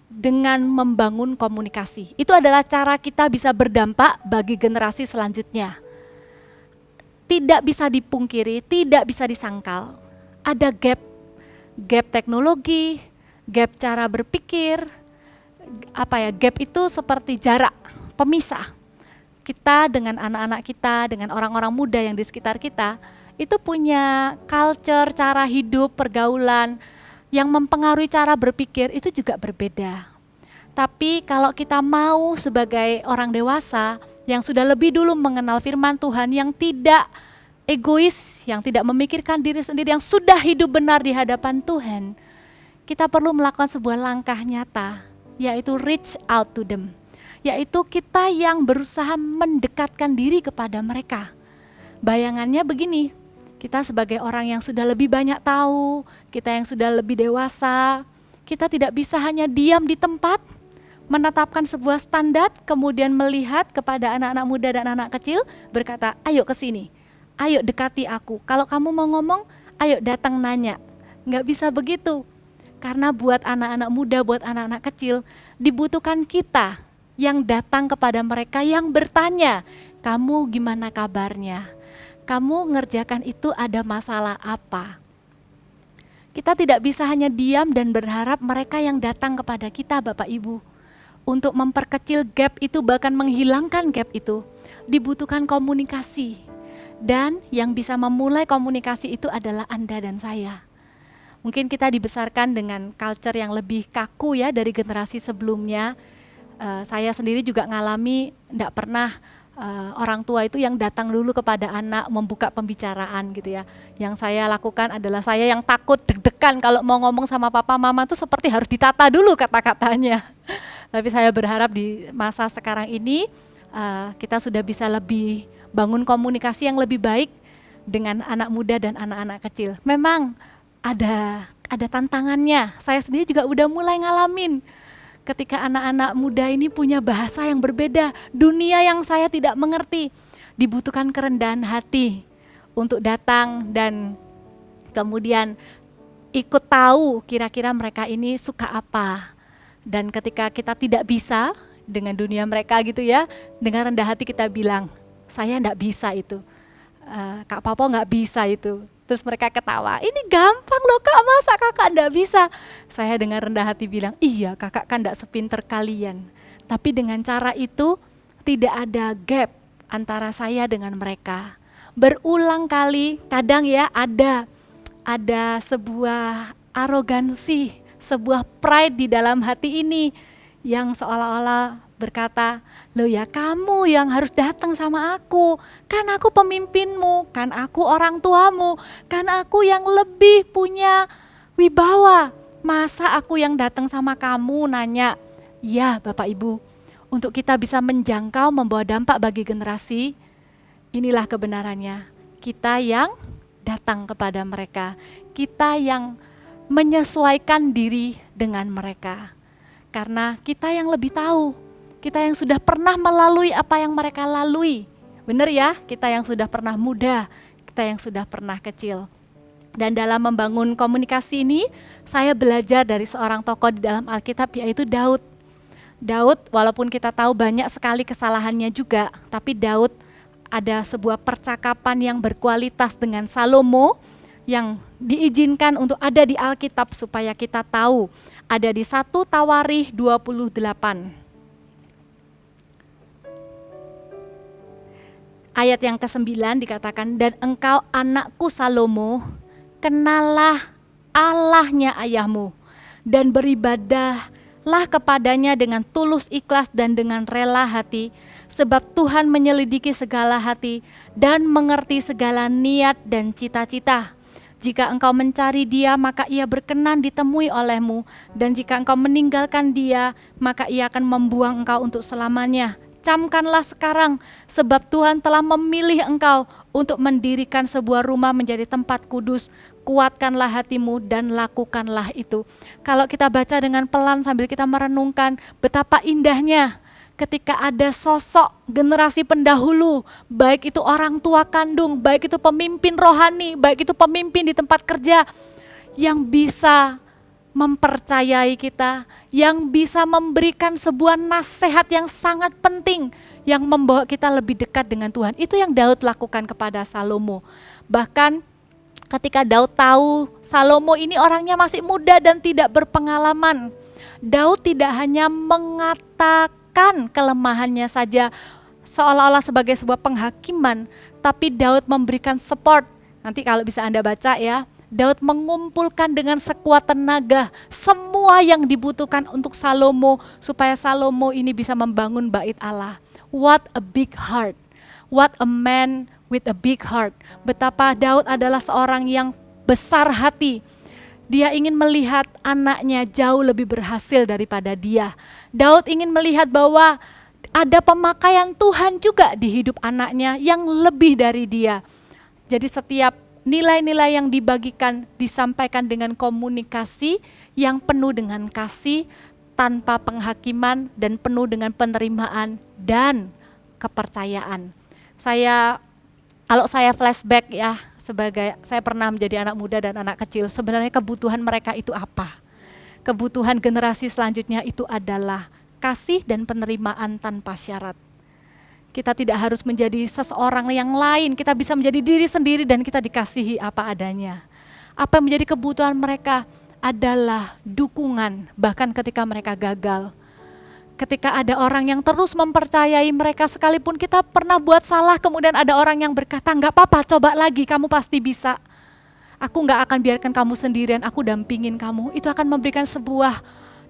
dengan membangun komunikasi. Itu adalah cara kita bisa berdampak bagi generasi selanjutnya. Tidak bisa dipungkiri, tidak bisa disangkal. Ada gap teknologi, gap cara berpikir, gap itu seperti jarak, pemisah. Kita dengan anak-anak kita, dengan orang-orang muda yang di sekitar kita, itu punya culture, cara hidup, pergaulan, yang mempengaruhi cara berpikir itu juga berbeda. Tapi kalau kita mau sebagai orang dewasa yang sudah lebih dulu mengenal firman Tuhan, yang tidak egois, yang tidak memikirkan diri sendiri, yang sudah hidup benar di hadapan Tuhan, kita perlu melakukan sebuah langkah nyata, yaitu reach out to them, yaitu kita yang berusaha mendekatkan diri kepada mereka. Bayangannya begini, kita sebagai orang yang sudah lebih banyak tahu, kita yang sudah lebih dewasa, kita tidak bisa hanya diam di tempat, menetapkan sebuah standar, kemudian melihat kepada anak-anak muda dan anak kecil, berkata, ayo ke sini, ayo dekati aku. Kalau kamu mau ngomong, ayo datang nanya. Nggak bisa begitu. Karena buat anak-anak muda, buat anak-anak kecil, dibutuhkan kita yang datang kepada mereka, yang bertanya, kamu gimana kabarnya? Kamu ngerjakan itu ada masalah apa? Kita tidak bisa hanya diam dan berharap mereka yang datang kepada kita, Bapak Ibu. Untuk memperkecil gap itu, bahkan menghilangkan gap itu, dibutuhkan komunikasi. Dan yang bisa memulai komunikasi itu adalah Anda dan saya. Mungkin kita dibesarkan dengan culture yang lebih kaku ya dari generasi sebelumnya. Saya sendiri juga ngalami tidak pernah orang tua itu yang datang dulu kepada anak membuka pembicaraan gitu ya. Yang saya lakukan adalah saya yang takut deg-degan kalau mau ngomong sama papa mama tuh seperti harus ditata dulu kata-katanya. Tapi saya berharap di masa sekarang ini kita sudah bisa lebih bangun komunikasi yang lebih baik dengan anak muda dan anak-anak kecil. Memang ada tantangannya. Saya sendiri juga udah mulai ngalamin. Ketika anak-anak muda ini punya bahasa yang berbeda, dunia yang saya tidak mengerti, dibutuhkan kerendahan hati untuk datang dan kemudian ikut tahu kira-kira mereka ini suka apa. Dan ketika kita tidak bisa dengan dunia mereka gitu ya, dengan rendah hati kita bilang, saya tidak bisa itu. Kak Papo nggak bisa itu. Terus mereka ketawa, ini gampang loh Kak, masa kakak nggak bisa? Saya dengan rendah hati bilang, iya kakak kan nggak sepinter kalian. Tapi dengan cara itu tidak ada gap antara saya dengan mereka. Berulang kali, kadang ya ada sebuah arogansi, sebuah pride di dalam hati ini yang seolah-olah berkata, loh ya kamu yang harus datang sama aku, kan aku pemimpinmu, kan aku orang tuamu, kan aku yang lebih punya wibawa, masa aku yang datang sama kamu nanya. Ya Bapak Ibu, untuk kita bisa menjangkau membawa dampak bagi generasi, inilah kebenarannya, kita yang datang kepada mereka, kita yang menyesuaikan diri dengan mereka, karena kita yang lebih tahu. Kita yang sudah pernah melalui apa yang mereka lalui. Benar ya, kita yang sudah pernah muda, kita yang sudah pernah kecil. Dan dalam membangun komunikasi ini, saya belajar dari seorang tokoh di dalam Alkitab, yaitu Daud. Daud, walaupun kita tahu banyak sekali kesalahannya juga, tapi Daud ada sebuah percakapan yang berkualitas dengan Salomo yang diizinkan untuk ada di Alkitab supaya kita tahu. Ada di 1 Tawarikh 28. Ayat yang ke-9 dikatakan, dan engkau anakku Salomo, kenallah Allahnya ayahmu, dan beribadahlah kepadanya dengan tulus ikhlas dan dengan rela hati, sebab Tuhan menyelidiki segala hati dan mengerti segala niat dan cita-cita. Jika engkau mencari dia, maka ia berkenan ditemui olehmu, dan jika engkau meninggalkan dia, maka ia akan membuang engkau untuk selamanya. Camkanlah sekarang, sebab Tuhan telah memilih engkau untuk mendirikan sebuah rumah menjadi tempat kudus. Kuatkanlah hatimu dan lakukanlah itu. Kalau kita baca dengan pelan sambil kita merenungkan betapa indahnya ketika ada sosok generasi pendahulu, baik itu orang tua kandung, baik itu pemimpin rohani, baik itu pemimpin di tempat kerja, yang bisa mempercayai kita, yang bisa memberikan sebuah nasihat yang sangat penting, yang membawa kita lebih dekat dengan Tuhan. Itu yang Daud lakukan kepada Salomo. Bahkan ketika Daud tahu Salomo ini orangnya masih muda dan tidak berpengalaman, Daud tidak hanya mengatakan kelemahannya saja seolah-olah sebagai sebuah penghakiman, tapi Daud memberikan support. Nanti kalau bisa Anda baca ya, Daud mengumpulkan dengan sekuat tenaga semua yang dibutuhkan untuk Salomo supaya Salomo ini bisa membangun bait Allah. What a big heart. What a man with a big heart. Betapa Daud adalah seorang yang besar hati. Dia ingin melihat anaknya jauh lebih berhasil daripada dia. Daud ingin melihat bahwa ada pemakaian Tuhan juga di hidup anaknya yang lebih dari dia. Jadi setiap nilai-nilai yang dibagikan disampaikan dengan komunikasi yang penuh dengan kasih, tanpa penghakiman dan penuh dengan penerimaan dan kepercayaan. Kalau saya flashback ya, sebagai saya pernah menjadi anak muda dan anak kecil, sebenarnya kebutuhan mereka itu apa? Kebutuhan generasi selanjutnya itu adalah kasih dan penerimaan tanpa syarat. Kita tidak harus menjadi seseorang yang lain, kita bisa menjadi diri sendiri dan kita dikasihi apa adanya. Apa yang menjadi kebutuhan mereka adalah dukungan, bahkan ketika mereka gagal. Ketika ada orang yang terus mempercayai mereka sekalipun kita pernah buat salah, kemudian ada orang yang berkata, enggak apa-apa, coba lagi, kamu pasti bisa. Aku enggak akan biarkan kamu sendirian, aku dampingin kamu. Itu akan memberikan sebuah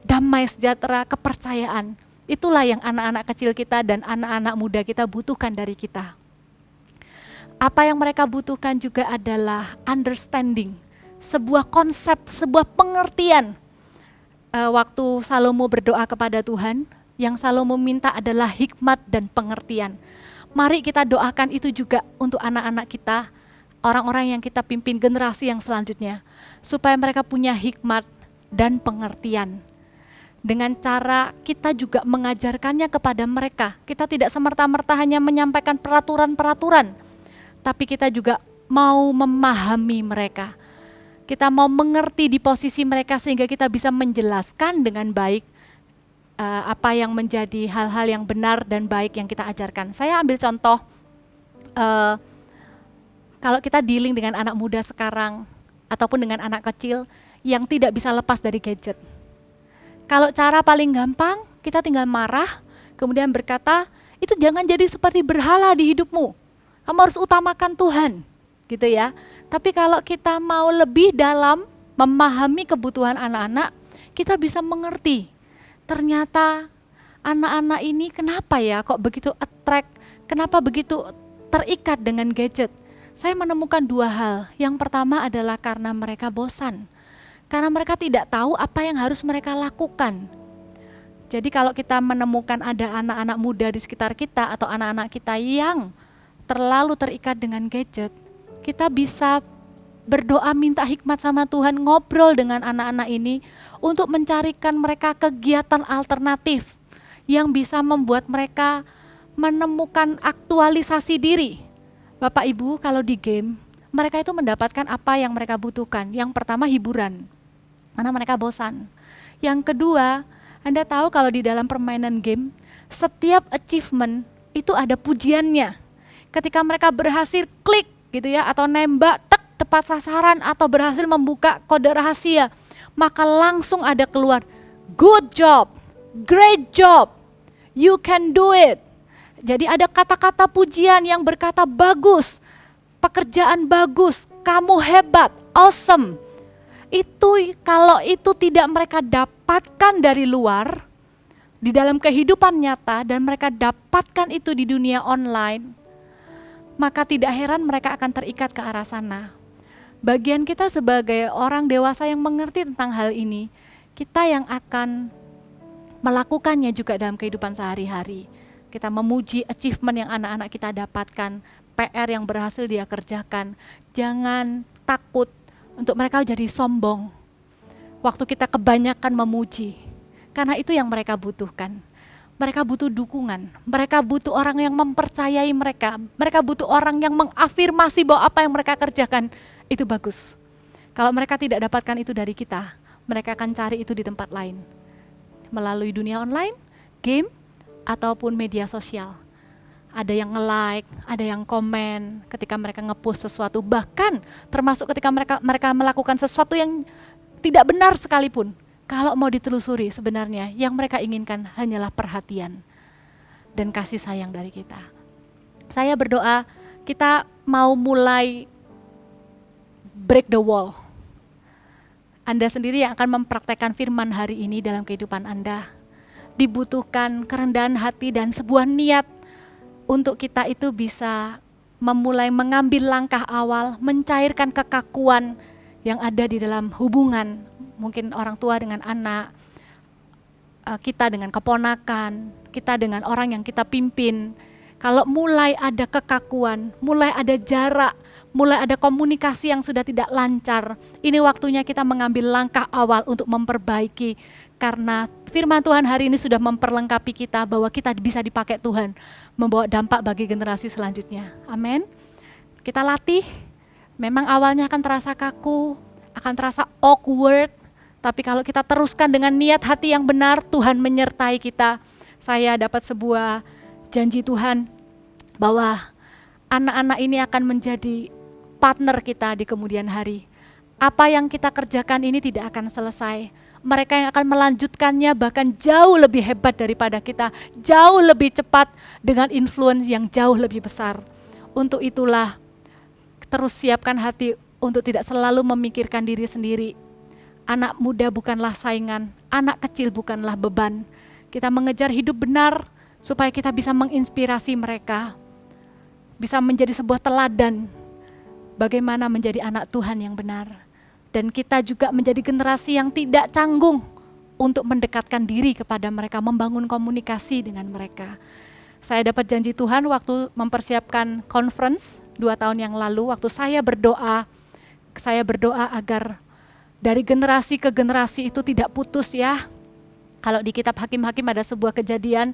damai sejahtera, kepercayaan. Itulah yang anak-anak kecil kita dan anak-anak muda kita butuhkan dari kita. Apa yang mereka butuhkan juga adalah understanding, sebuah konsep, sebuah pengertian. Waktu Salomo berdoa kepada Tuhan, yang Salomo minta adalah hikmat dan pengertian. Mari kita doakan itu juga untuk anak-anak kita, orang-orang yang kita pimpin generasi yang selanjutnya, supaya mereka punya hikmat dan pengertian. Dengan cara kita juga mengajarkannya kepada mereka. Kita tidak semerta-merta hanya menyampaikan peraturan-peraturan, tapi kita juga mau memahami mereka. Kita mau mengerti di posisi mereka sehingga kita bisa menjelaskan dengan baik apa yang menjadi hal-hal yang benar dan baik yang kita ajarkan. Saya ambil contoh Kalau kita dealing dengan anak muda sekarang ataupun dengan anak kecil yang tidak bisa lepas dari gadget. Kalau cara paling gampang, kita tinggal marah, kemudian berkata, itu jangan jadi seperti berhala di hidupmu. Kamu harus utamakan Tuhan, gitu ya. Tapi kalau kita mau lebih dalam memahami kebutuhan anak-anak, kita bisa mengerti. Ternyata anak-anak ini kenapa ya kok begitu attract, kenapa begitu terikat dengan gadget. Saya menemukan dua hal. Yang pertama adalah karena mereka bosan. Karena mereka tidak tahu apa yang harus mereka lakukan. Jadi kalau kita menemukan ada anak-anak muda di sekitar kita atau anak-anak kita yang terlalu terikat dengan gadget, kita bisa berdoa minta hikmat sama Tuhan, ngobrol dengan anak-anak ini untuk mencarikan mereka kegiatan alternatif yang bisa membuat mereka menemukan aktualisasi diri. Bapak Ibu, kalau di game, mereka itu mendapatkan apa yang mereka butuhkan. Yang pertama hiburan, karena mereka bosan. Yang kedua, Anda tahu kalau di dalam permainan game, setiap achievement itu ada pujiannya. Ketika mereka berhasil klik gitu ya, atau nembak, tek, tepat sasaran, atau berhasil membuka kode rahasia, maka langsung ada keluar, good job, great job, you can do it. Jadi ada kata-kata pujian yang berkata bagus, pekerjaan bagus, kamu hebat, awesome. Itu kalau itu tidak mereka dapatkan dari luar, di dalam kehidupan nyata, dan mereka dapatkan itu di dunia online, maka tidak heran mereka akan terikat ke arah sana. Bagian kita sebagai orang dewasa yang mengerti tentang hal ini, kita yang akan melakukannya juga dalam kehidupan sehari-hari. Kita memuji achievement yang anak-anak kita dapatkan, PR yang berhasil dia kerjakan. Jangan takut untuk mereka jadi sombong waktu kita kebanyakan memuji, karena itu yang mereka butuhkan. Mereka butuh dukungan, mereka butuh orang yang mempercayai mereka butuh orang yang mengafirmasi bahwa apa yang mereka kerjakan itu bagus. Kalau mereka tidak dapatkan itu dari kita, mereka akan cari itu di tempat lain, melalui dunia online, game, ataupun media sosial. Ada yang nge-like, ada yang komen ketika mereka nge-post sesuatu, bahkan termasuk ketika mereka melakukan sesuatu yang tidak benar sekalipun. Kalau mau ditelusuri sebenarnya yang mereka inginkan hanyalah perhatian dan kasih sayang dari kita. Saya berdoa kita mau mulai break the wall. Anda sendiri yang akan mempraktekkan firman hari ini dalam kehidupan Anda. Dibutuhkan kerendahan hati dan sebuah niat untuk kita itu bisa memulai mengambil langkah awal, mencairkan kekakuan yang ada di dalam hubungan, mungkin orang tua dengan anak, kita dengan keponakan, kita dengan orang yang kita pimpin. Kalau mulai ada kekakuan, mulai ada jarak, mulai ada komunikasi yang sudah tidak lancar, ini waktunya kita mengambil langkah awal untuk memperbaiki. Karena firman Tuhan hari ini sudah memperlengkapi kita bahwa kita bisa dipakai Tuhan membawa dampak bagi generasi selanjutnya. Amin. Kita latih, memang awalnya akan terasa kaku, akan terasa awkward, tapi kalau kita teruskan dengan niat hati yang benar, Tuhan menyertai kita. Saya dapat sebuah janji Tuhan bahwa anak-anak ini akan menjadi partner kita di kemudian hari. Apa yang kita kerjakan ini tidak akan selesai. Mereka yang akan melanjutkannya bahkan jauh lebih hebat daripada kita, jauh lebih cepat dengan influence yang jauh lebih besar. Untuk itulah terus siapkan hati untuk tidak selalu memikirkan diri sendiri. Anak muda bukanlah saingan, anak kecil bukanlah beban. Kita mengejar hidup benar supaya kita bisa menginspirasi mereka, bisa menjadi sebuah teladan bagaimana menjadi anak Tuhan yang benar. Dan kita juga menjadi generasi yang tidak canggung untuk mendekatkan diri kepada mereka, membangun komunikasi dengan mereka. Saya dapat janji Tuhan waktu mempersiapkan conference 2 tahun yang lalu, waktu saya berdoa agar dari generasi ke generasi itu tidak putus ya. Kalau di kitab Hakim-Hakim ada sebuah kejadian,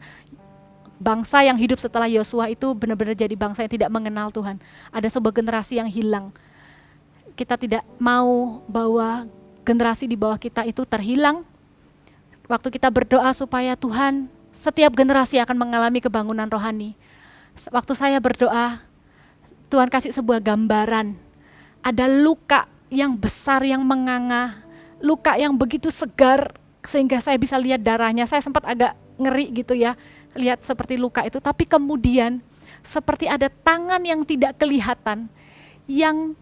bangsa yang hidup setelah Yosua itu benar-benar jadi bangsa yang tidak mengenal Tuhan. Ada sebuah generasi yang hilang. Kita tidak mau bahwa generasi di bawah kita itu terhilang. Waktu kita berdoa supaya Tuhan, setiap generasi akan mengalami kebangunan rohani. Waktu saya berdoa, Tuhan kasih sebuah gambaran. Ada luka yang besar yang menganga, luka yang begitu segar sehingga saya bisa lihat darahnya. Saya sempat agak ngeri gitu ya, lihat seperti luka itu. Tapi kemudian seperti ada tangan yang tidak kelihatan yang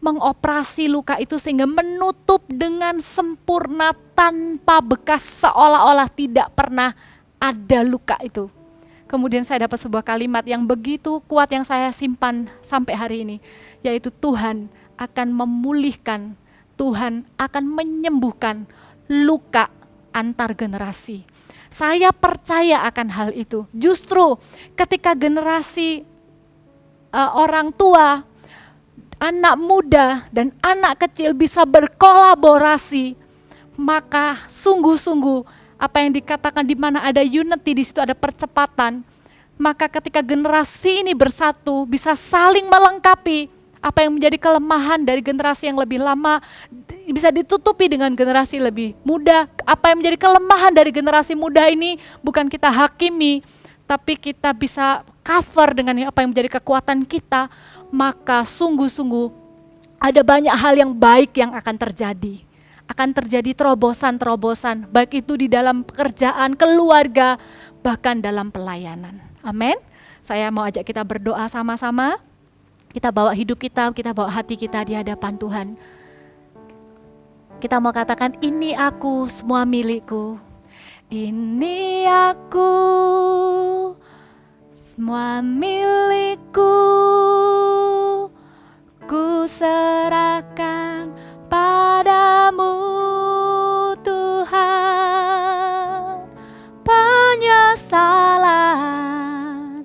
mengoperasi luka itu sehingga menutup dengan sempurna tanpa bekas, seolah-olah tidak pernah ada luka itu. Kemudian saya dapat sebuah kalimat yang begitu kuat yang saya simpan sampai hari ini, yaitu Tuhan akan memulihkan, Tuhan akan menyembuhkan luka antar generasi. Saya percaya akan hal itu. Justru ketika generasi orang tua, anak muda dan anak kecil bisa berkolaborasi, maka sungguh-sungguh apa yang dikatakan di mana ada unity, di situ ada percepatan. Maka ketika generasi ini bersatu bisa saling melengkapi, apa yang menjadi kelemahan dari generasi yang lebih lama bisa ditutupi dengan generasi lebih muda. Apa yang menjadi kelemahan dari generasi muda ini bukan kita hakimi, tapi kita bisa cover dengan apa yang menjadi kekuatan kita. Maka sungguh-sungguh ada banyak hal yang baik yang akan terjadi. Akan terjadi terobosan-terobosan, baik itu di dalam pekerjaan, keluarga, bahkan dalam pelayanan. Amin. Saya mau ajak kita berdoa sama-sama. Kita bawa hidup kita bawa hati kita di hadapan Tuhan. Kita mau katakan, ini aku, semua milikku. Ini aku, semua milikku. Ku serahkan padamu Tuhan. Penyesalan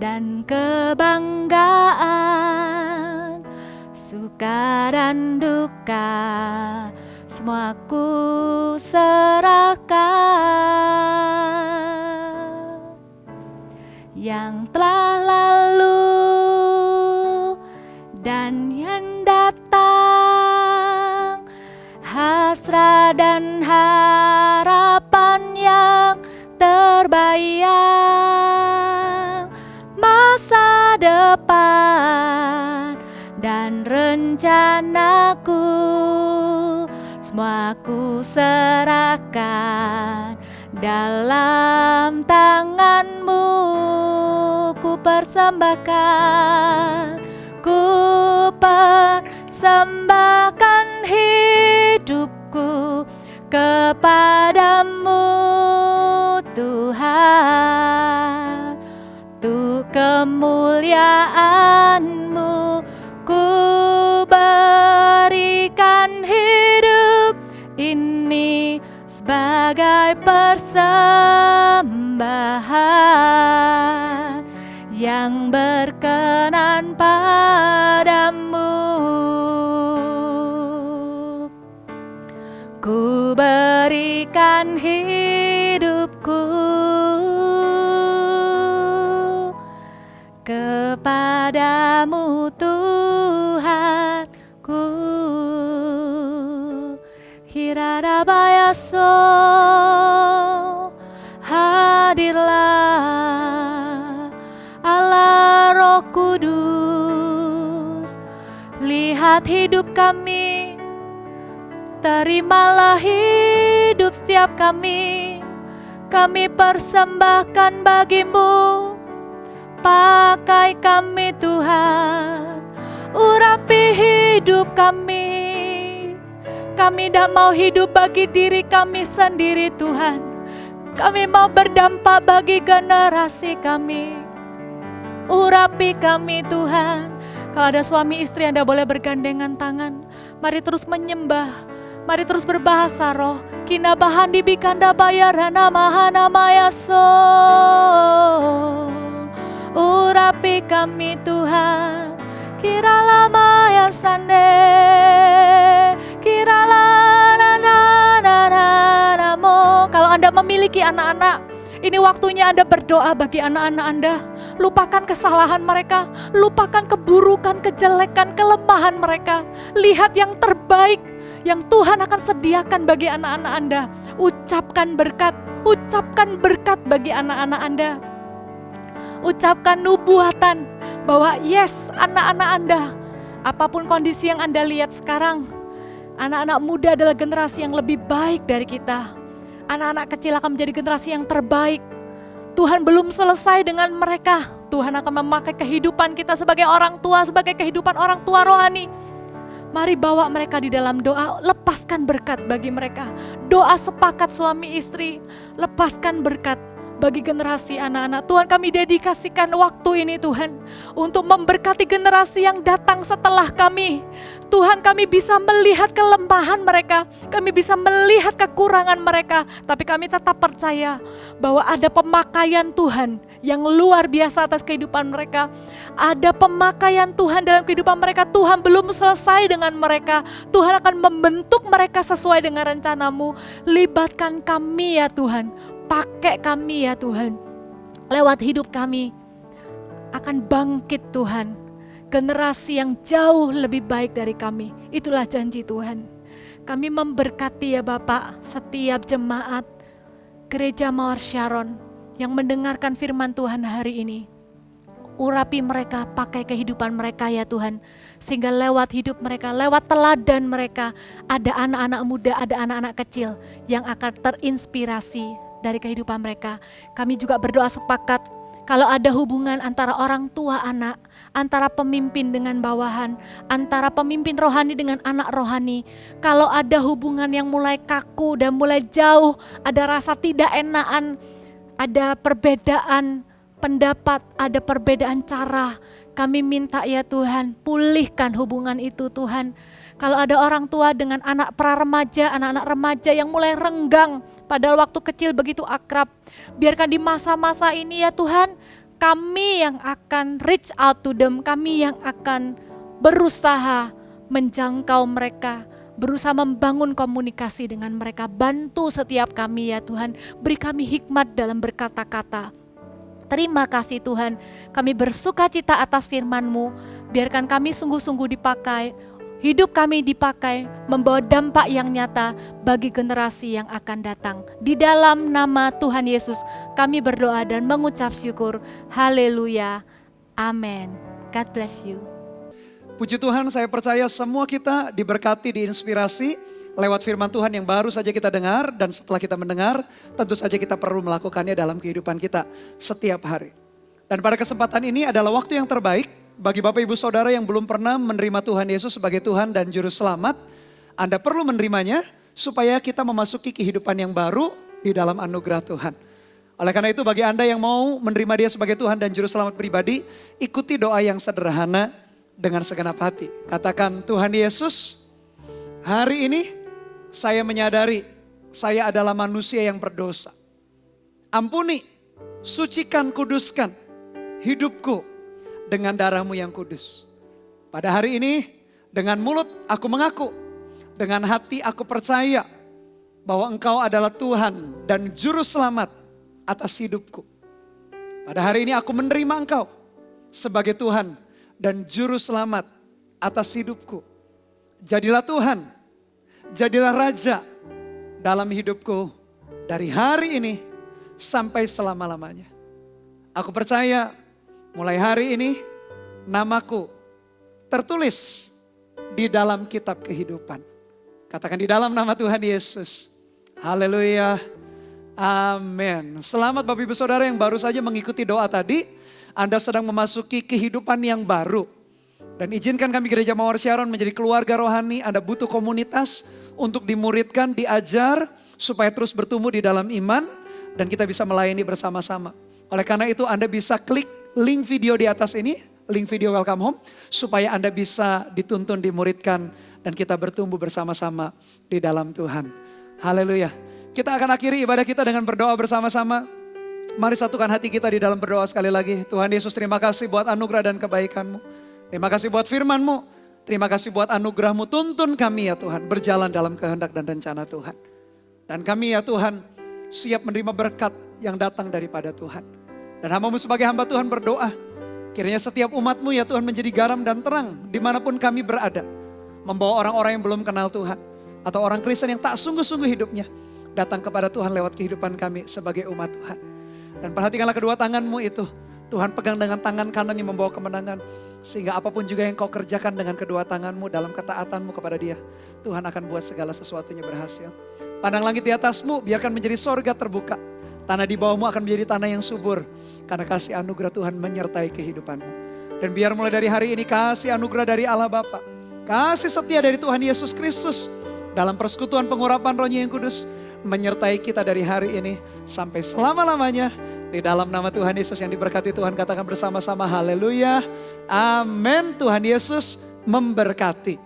dan kebanggaan, suka dan duka, semua ku serahkan. Yang telah lalu dan yang datang, hasrat dan harapan yang terbayang, masa depan dan rencanaku, semua ku serahkan dalam tangan-Mu. Ku persembahkan, ku persembahkan hidupku kepadamu Tuhan. Untuk kemuliaan-Mu ku berikan hidup ini sebagai persembahan yang berkenan padamu. Ku berikan hidupku kepadamu Tuhanku. Kiradabayaso, hadirlah Allah Roh Kudus. Lihat hidup kami, terimalah hidup setiap kami. Kami persembahkan bagi-Mu. Pakai kami Tuhan, urapi hidup kami. Kami tidak mau hidup bagi diri kami sendiri Tuhan. Kami mau berdampak bagi generasi kami. Urapi kami Tuhan. Kalau ada suami istri, Anda boleh bergandengan tangan. Mari terus menyembah. Mari terus berbahasa roh. Kina bahan dibikanda bayarana mahana mayaso. Urapi kami Tuhan, kiralah maya sande, kiralah namo. Kalau Anda memiliki anak-anak, ini waktunya Anda berdoa bagi anak-anak Anda. Lupakan kesalahan mereka, lupakan keburukan, kejelekan, kelemahan mereka. Lihat yang terbaik yang Tuhan akan sediakan bagi anak-anak Anda. Ucapkan berkat bagi anak-anak Anda. Ucapkan nubuatan bahwa yes, anak-anak Anda, apapun kondisi yang Anda lihat sekarang, anak-anak muda adalah generasi yang lebih baik dari kita. Anak-anak kecil akan menjadi generasi yang terbaik. Tuhan belum selesai dengan mereka. Tuhan akan memakai kehidupan kita sebagai orang tua, sebagai kehidupan orang tua rohani. Mari bawa mereka di dalam doa, lepaskan berkat bagi mereka. Doa sepakat suami istri, lepaskan berkat bagi generasi anak-anak. Tuhan, kami dedikasikan waktu ini Tuhan, untuk memberkati generasi yang datang setelah kami. Tuhan, kami bisa melihat kelemahan mereka, kami bisa melihat kekurangan mereka, tapi kami tetap percaya bahwa ada pemakaian Tuhan yang luar biasa atas kehidupan mereka. Ada pemakaian Tuhan dalam kehidupan mereka. Tuhan belum selesai dengan mereka. Tuhan akan membentuk mereka sesuai dengan rencana-Mu. Libatkan kami ya Tuhan, pakai kami ya Tuhan. Lewat hidup kami akan bangkit Tuhan, generasi yang jauh lebih baik dari kami. Itulah janji Tuhan. Kami memberkati ya Bapak setiap jemaat Gereja Mawar Sharon yang mendengarkan firman Tuhan hari ini. Urapi mereka, pakai kehidupan mereka ya Tuhan. Sehingga lewat hidup mereka, lewat teladan mereka, ada anak-anak muda, ada anak-anak kecil yang akan terinspirasi dari kehidupan mereka. Kami juga berdoa sepakat, kalau ada hubungan antara orang tua anak, antara pemimpin dengan bawahan, antara pemimpin rohani dengan anak rohani, kalau ada hubungan yang mulai kaku dan mulai jauh, ada rasa tidak enakan, ada perbedaan pendapat, ada perbedaan cara, kami minta ya Tuhan, pulihkan hubungan itu Tuhan. Kalau ada orang tua dengan anak pra-remaja, anak-anak remaja yang mulai renggang, padahal waktu kecil begitu akrab, biarkan di masa-masa ini ya Tuhan, kami yang akan reach out to them, kami yang akan berusaha menjangkau mereka, berusaha membangun komunikasi dengan mereka. Bantu setiap kami ya Tuhan, beri kami hikmat dalam berkata-kata. Terima kasih Tuhan, kami bersuka cita atas firman-Mu, biarkan kami sungguh-sungguh dipakai, hidup kami dipakai, membawa dampak yang nyata bagi generasi yang akan datang. Di dalam nama Tuhan Yesus kami berdoa dan mengucap syukur. Haleluya. Amin. God bless you. Puji Tuhan, saya percaya semua kita diberkati, diinspirasi lewat firman Tuhan yang baru saja kita dengar. Dan setelah kita mendengar, tentu saja kita perlu melakukannya dalam kehidupan kita setiap hari. Dan pada kesempatan ini adalah waktu yang terbaik bagi Bapak Ibu Saudara yang belum pernah menerima Tuhan Yesus sebagai Tuhan dan Juru Selamat. Anda perlu menerimanya supaya kita memasuki kehidupan yang baru di dalam anugerah Tuhan. Oleh karena itu bagi Anda yang mau menerima Dia sebagai Tuhan dan Juru Selamat pribadi, ikuti doa yang sederhana dengan segenap hati. Katakan, Tuhan Yesus, hari ini saya menyadari saya adalah manusia yang berdosa. Ampuni, sucikan, kuduskan hidupku dengan darah-Mu yang kudus. Pada hari ini dengan mulut aku mengaku, dengan hati aku percaya bahwa Engkau adalah Tuhan dan Juru Selamat atas hidupku. Pada hari ini aku menerima Engkau sebagai Tuhan dan Juru Selamat atas hidupku. Jadilah Tuhan, jadilah Raja dalam hidupku dari hari ini sampai selama-lamanya. Aku percaya mulai hari ini namaku tertulis di dalam kitab kehidupan. Katakan, di dalam nama Tuhan Yesus. Haleluya. Amin. Selamat Bapak Ibu Saudara yang baru saja mengikuti doa tadi. Anda sedang memasuki kehidupan yang baru. Dan izinkan kami Gereja Mawar Sharon menjadi keluarga rohani. Anda butuh komunitas untuk dimuridkan, diajar, supaya terus bertumbuh di dalam iman. Dan kita bisa melayani bersama-sama. Oleh karena itu Anda bisa klik link video di atas ini, link video Welcome Home, supaya Anda bisa dituntun, dimuridkan, dan kita bertumbuh bersama-sama di dalam Tuhan. Haleluya. Kita akan akhiri ibadah kita dengan berdoa bersama-sama. Mari satukan hati kita di dalam berdoa sekali lagi. Tuhan Yesus, terima kasih buat anugerah dan kebaikan-Mu. Terima kasih buat firman-Mu. Terima kasih buat anugerah-Mu. Tuntun kami ya Tuhan, berjalan dalam kehendak dan rencana Tuhan. Dan kami ya Tuhan, siap menerima berkat yang datang daripada Tuhan. Dan hamba-Mu sebagai hamba Tuhan berdoa, kiranya setiap umat-Mu ya Tuhan menjadi garam dan terang dimanapun kami berada. Membawa orang-orang yang belum kenal Tuhan, atau orang Kristen yang tak sungguh-sungguh hidupnya, datang kepada Tuhan lewat kehidupan kami sebagai umat Tuhan. Dan perhatikanlah kedua tangan-Mu itu, Tuhan pegang dengan tangan kanan yang membawa kemenangan. Sehingga apapun juga yang kau kerjakan dengan kedua tanganmu dalam ketaatanmu kepada Dia, Tuhan akan buat segala sesuatunya berhasil. Padang langit di atasmu biarkan menjadi sorga terbuka. Tanah di bawahmu akan menjadi tanah yang subur. Karena kasih anugerah Tuhan menyertai kehidupanmu. Dan biar mulai dari hari ini kasih anugerah dari Allah Bapa, kasih setia dari Tuhan Yesus Kristus, dalam persekutuan pengurapan Roh-Nya yang kudus, menyertai kita dari hari ini sampai selama-lamanya. Di dalam nama Tuhan Yesus yang diberkati Tuhan, katakan bersama-sama haleluya. Amin. Tuhan Yesus memberkati.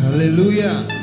Haleluya.